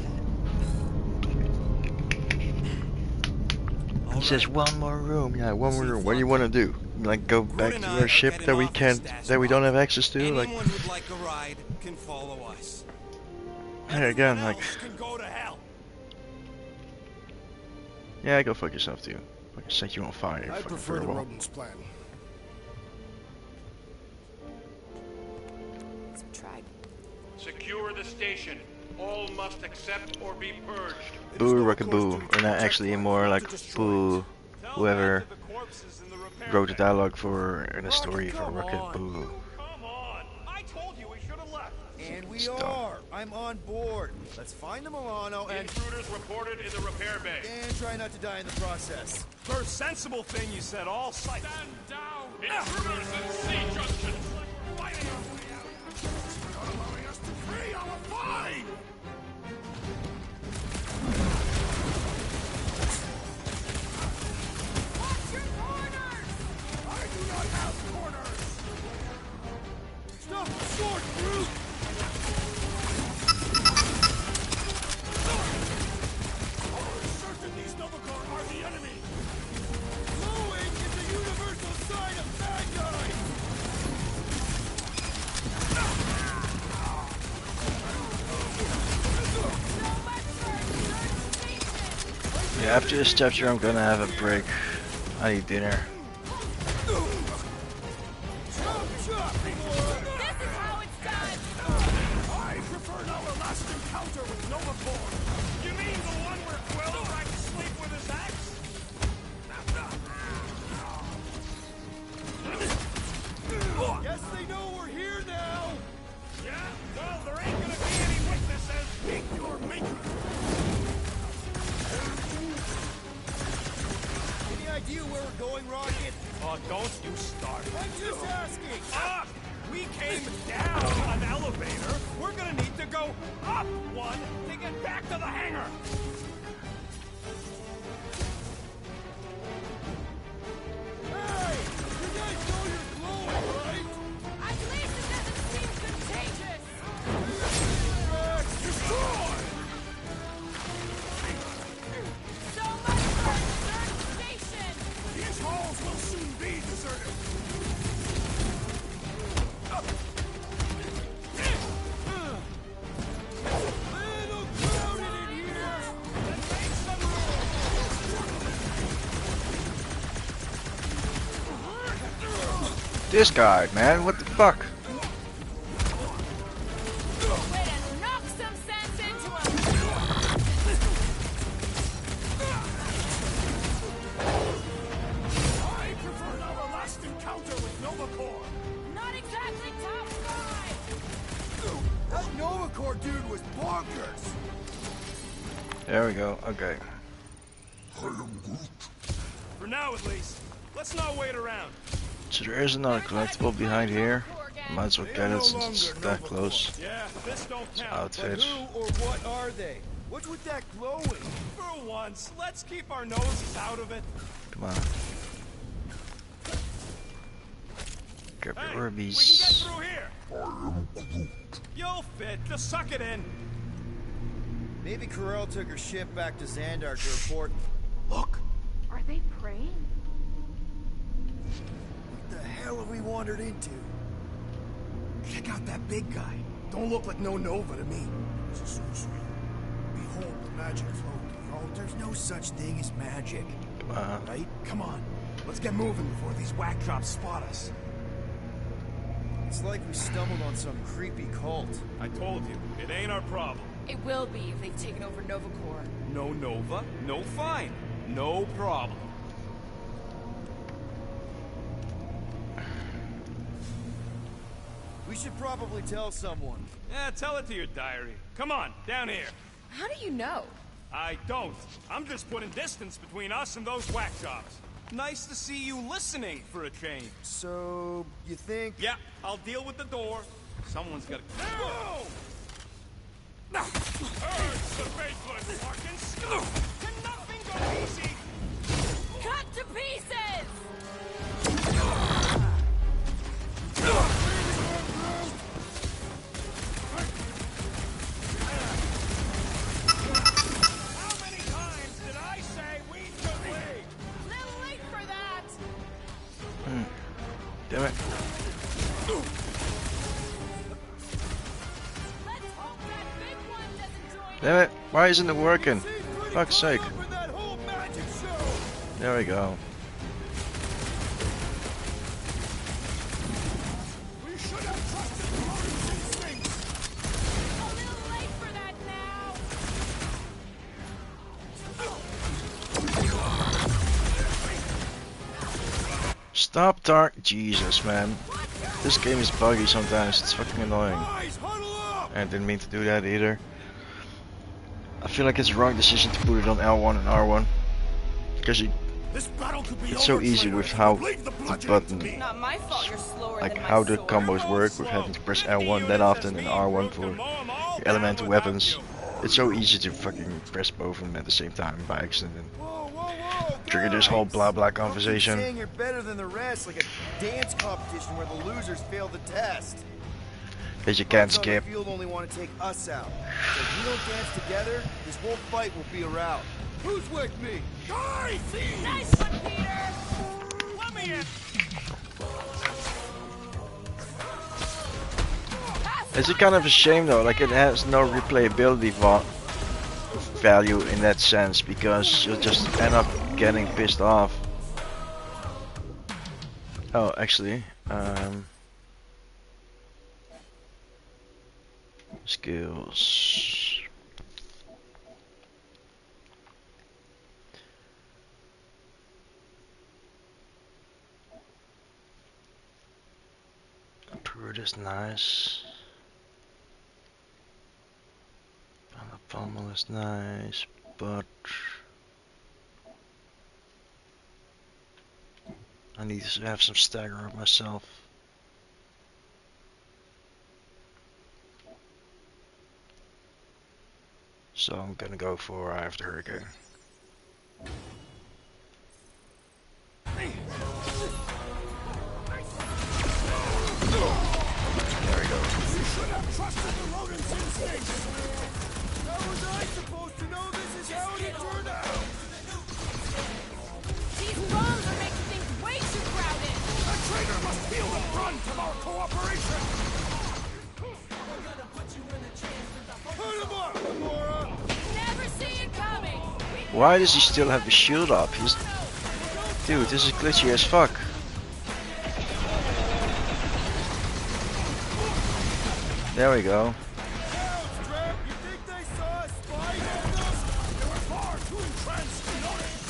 He says one more room. Yeah, one more room. What do you want to do? Like, go back to our ship that we can't, that we don't have access to? Like, Anyone who'd like a ride can follow us. hey, again, like, Can go to hell. yeah, go fuck yourself too. Fucking set you on fire. I Fucking prefer the fireball. rodent's plan. Subtract. Secure the station. All must accept or be purged. Boo, Rocket Boo. Or not actually more like Boo. Whoever wrote the dialogue for the story for Rocket Boo. Come on. I told you we should have left. And we Stop. are! I'm on board. Let's find the Milano and... Intruders reported in the repair bay. And try not to die in the process. First sensible thing you said, all sight. Stand down! Intruders in C junction! Fighting our way out. You're not allowing us to pay our fine. Watch your corners! I do not have corners. Stop the sword, brute. Certain these Novikor are the enemy. Glowing is the universal sign of bad guys. Yeah, after this chapter, I'm gonna have a break. I need dinner. I prefer our last encounter with Novikor. You mean the one where Quill tried to sleep with his axe? Guess they know we're here now! Yeah? Well, there ain't gonna be any witnesses. Meet your maker. Any idea where we're going, Rocket? Oh, don't you start. I'm just asking! we came down an elevator, we're gonna need to go up one to get back to the hangar. Hey! You guys know you're glowing, right? At least it doesn't seem contagious! Destroy! So much for a deserted station! These halls will soon be deserted. Little crowded in here. Let's make some room. This guy, man, what the fuck? Way to knock some sense into him! I prefer our last encounter with Nova Corps. Not exactly top five! That Nova Corps dude was bonkers! There we go. Okay. For now, at least. Let's not wait around. So there is another collectible behind here. Might as well get it since it's that close. Yeah, this don't count. Outfit. Who or what are they? What's with that glowing? For once, let's keep our noses out of it. Come on. Grab Hey, your we can get Orbeez. through here. You'll fit. Just suck it in. Maybe Corell took her ship back to Xandar to report. Look! Are they praying? What the hell have we wandered into? Check out that big guy. Don't look like no Nova to me. It's a sorcery. Behold the magic flowing to the altar. There's no such thing as magic. Come on. Right? Come on. Let's get moving before these whack drops spot us. It's like we stumbled on some creepy cult. I told you, it ain't our problem. It will be if they've taken over Nova Corps. No Nova, no fine. No problem. We should probably tell someone. Yeah, tell it to your diary. Come on, down here. How do you know? I don't. I'm just putting distance between us and those whack jobs. Nice to see you listening for a change. So, you think... Yeah, I'll deal with the door. Someone's gotta... Whoa! Urge the faithless, Larkins! Can nothing go easy? Cut to pieces! How many times did I say we should leave? Little late for that! Damn it. Let's hope that big one doesn't join Damn it. Why isn't it working? Fuck's sake. For that whole magic show! There we go. We should have trusted Lauren's instincts. a little late for that now! Stop dark. Jesus, man. This game is buggy sometimes. It's fucking annoying. Guys, huddle up! I didn't mean to do that either. I feel like it's the wrong decision to put it on L1 and R1. Because This battle could be it's so over, easy traitors. with how Leave the bludgeoning to me. button, Not my fault you're slower like than my how the sword. combos work with having to press L1 that often and R1 for your elemental weapons. It's so easy to fucking press both of them at the same time by accident. Whoa, whoa, whoa! Trigger this whole blah blah Don't keep conversation. saying you're better than the rest, like a dance competition where the losers fail the test. That you can't Folks on the skip. field only want to take us out. So if we don't dance together, this whole fight will be a rout. Who's with me? Guys! Nice one, Peter! Let me in. It's a kind of a shame though, like it has no replayability value in that sense because you'll just end up getting pissed off. Oh, actually, skills. Brute is nice. The pommel is nice, but I need to have some stagger up myself. So I'm gonna go for Eye of the Hurricane. There we go. You should have trusted the rodent's instincts! How was I supposed to know this is how it turned out? These bombs are making things way too crowded! A traitor must feel the brunt of our cooperation! Put him up, Gamora! Never see it coming! Why does he still have his shield up? He's... Dude, this is glitchy as fuck. There we go. You think they saw a spy on us? They were far too entrenched to notice!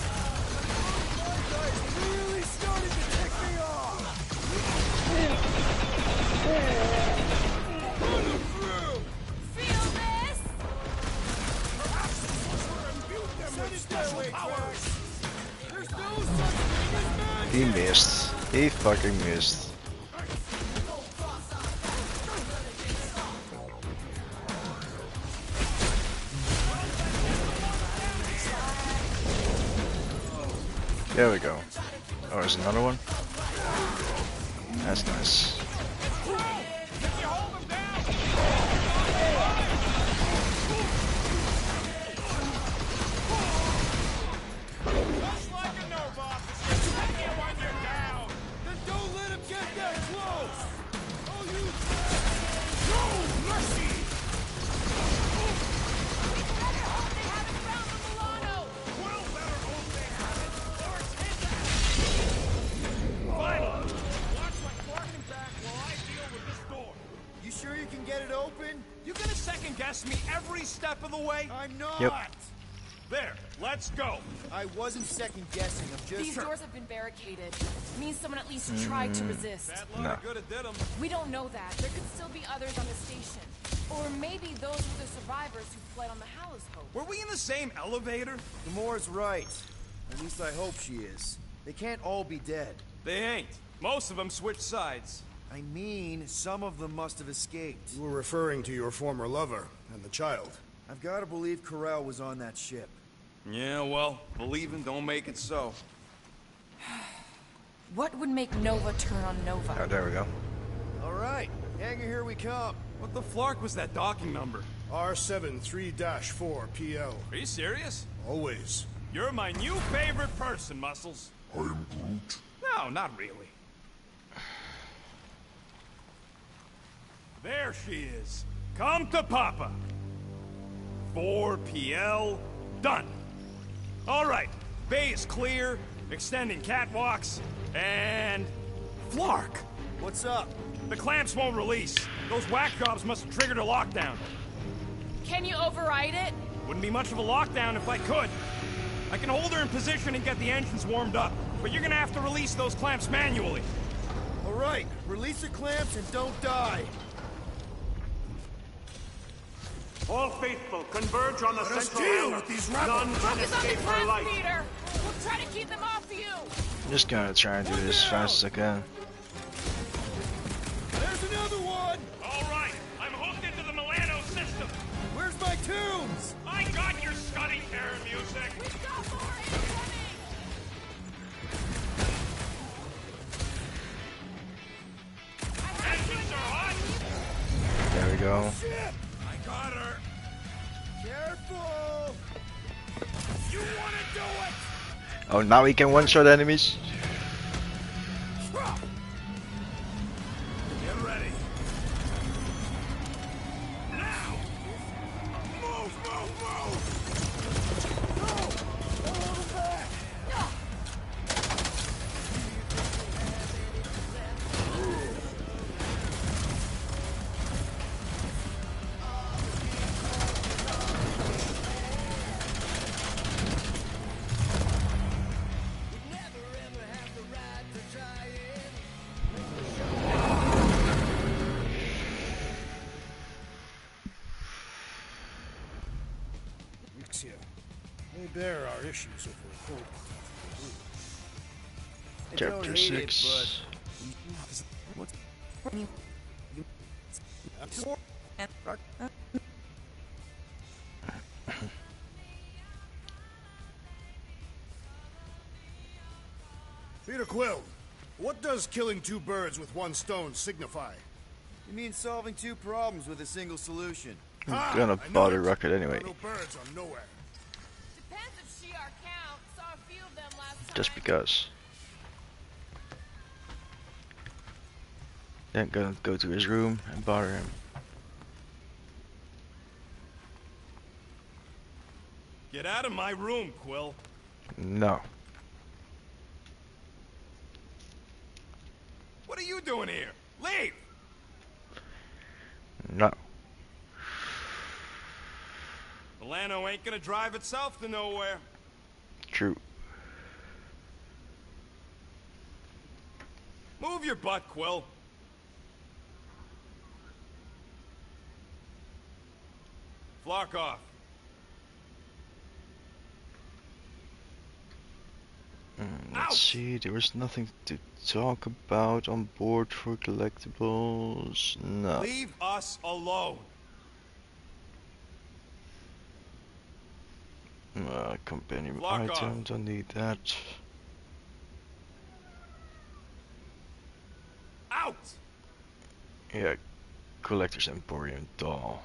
My guy's really starting to tick me off! Run them through! Feel this? Perhaps the sorcerer imbued them with special powers! There's no such thing as magic! He missed. He fucking missed. There we go. Oh, there's another one? That's nice. Just like a Nova, attack you when you're down! Then don't let him get that close! Oh, you... No mercy! Well, better hope they haven't, or it's his ass! Finally! Watch my parking back while I deal with this door. You sure you can get it open? You gonna second guess me every step of the way? I'm not! Yep. There, let's go. I wasn't second guessing, I'm just... These doors have been barricaded. Means someone at least tried to resist. That load of good it did 'em. We don't know that. There could still be others on the station. Or maybe those were the survivors who fled on the Hallows Hope. Were we in the same elevator? Gamora's right. At least I hope she is. They can't all be dead. They ain't. Most of them switched sides. I mean, some of them must have escaped. You were referring to your former lover and the child. I've got to believe Corell was on that ship. Yeah, well, believing don't make it so. What would make Nova turn on Nova? Oh, there we go. All right, Hanger, here we come. What the flark was that docking number? R73-4 PL. Are you serious? Always. You're my new favorite person, Muscles. I am Groot. No, not really. There she is. Come to Papa. 4 PL, done. All right, bay is clear, extending catwalks, and... Flark! What's up? The clamps won't release. Those whack jobs must have triggered a lockdown. Can you override it? Wouldn't be much of a lockdown if I could. I can hold her in position and get the engines warmed up, but you're gonna have to release those clamps manually. All right, release the clamps and don't die. All faithful, converge on the Let us central deal hangar. with these rebels. None can Focus on the escape her clamp light. feeder! We'll try to keep them off you! I'm just gonna try and do this as fast as I can. There's another one! All right, I'm hooked into the Milano system. Where's my tombs? I got your Scotty Terror music. We've got more incoming! Engines are hot. There we go. Shit! I got her! Careful! You wanna do it? Oh, now we can one-shot enemies? Get ready. Now! Move, move, move! No! Don't hold him back! They bear our issues over a cold. I don't Chapter hate 6. It, but... Peter Quill, what does killing two birds with one stone signify? You mean solving two problems with a single solution? I'm gonna bother Rocket anyway. No birds on nowhere. Depends if she our count. Saw a few of them last time. Just because. Then gonna go to his room and bother him. Get out of my room, Quill. No. What are you doing here? Leave! No. Milano ain't gonna drive itself to nowhere. True. Move your butt, Quill. Flock off. Let's see, there was nothing to talk about on board for collectibles. No. Leave us alone. Companion Flock item, off. don't need that. Out! Yeah, Collector's Emporium doll.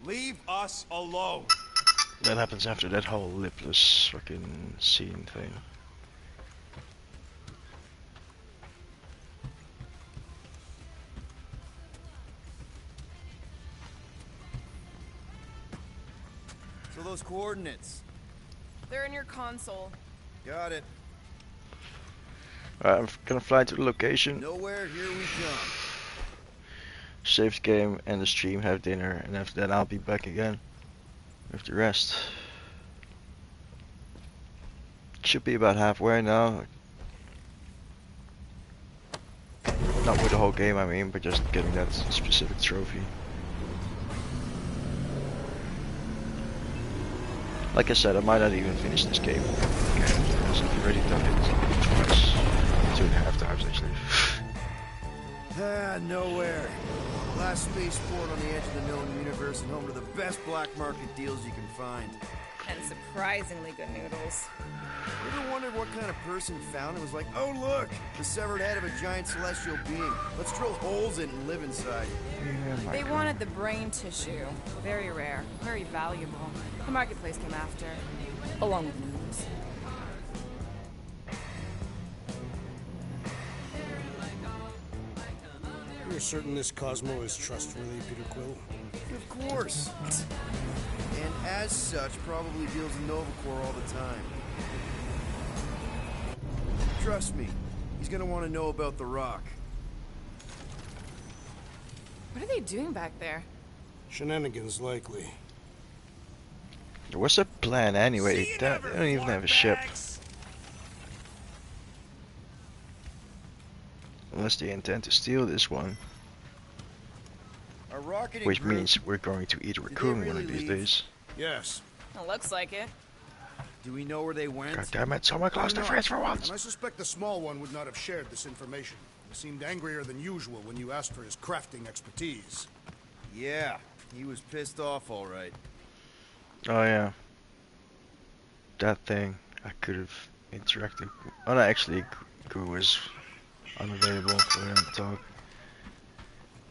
Leave us alone. That happens after that whole lipless fucking scene thing. So those coordinates. They're in your console. Got it. Alright, I'm gonna fly to the location. Nowhere, here we come. Save the game and the stream, have dinner, and after that I'll be back again with the rest. Should be about halfway now. Not with the whole game, I mean, but just getting that specific trophy. Like I said, I might not even finish this game again, because I've already done it twice. 2.5 times actually. Ah, nowhere. Last spaceport on the edge of the known universe and home to the best black market deals you can find. And surprisingly good noodles. Ever wondered what kind of person found it was like, oh look, the severed head of a giant celestial being. Let's drill holes in it and live inside. Yeah, They wanted the brain tissue. Very rare. Very valuable. The marketplace came after. Along with noodles. You're certain this Cosmo is trustworthy, Peter Quill? Of course. And as such, probably deals in Novacore all the time. Trust me, he's gonna want to know about the rock. What are they doing back there? Shenanigans, likely. What's the plan anyway? They don't even have a ship. Unless they intend to steal this one. A rocketing Which group? means we're going to eat a raccoon one really of these leave? days. Yes. It looks like it. Do we know where they went? God damn it, someone close the fridge for once! And I suspect the small one would not have shared this information. He seemed angrier than usual when you asked for his crafting expertise. Yeah, he was pissed off all right. Oh yeah. That thing, I could have interacted. Oh no, actually, Goo was unavailable for him to talk.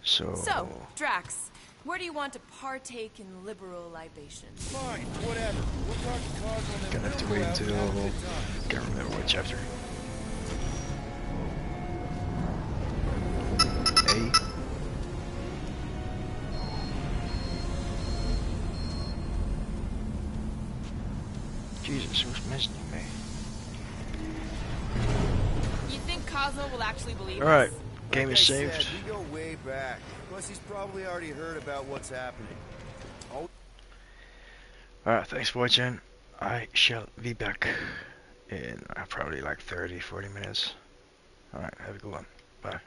So, Drax, where do you want to partake in liberal libation? Fine, whatever. We'll talk to Cosmo and then Gonna have to we'll wait go out and until have a good time. can't remember what chapter. A. Jesus, who's messaging me? You think Cosmo will actually believe Alright, us? game Like is I saved. said, we go way back. Plus, he's probably already heard about what's happening. Alright, thanks for watching. I shall be back in probably like 30-40 minutes. Alright, have a good one. Bye.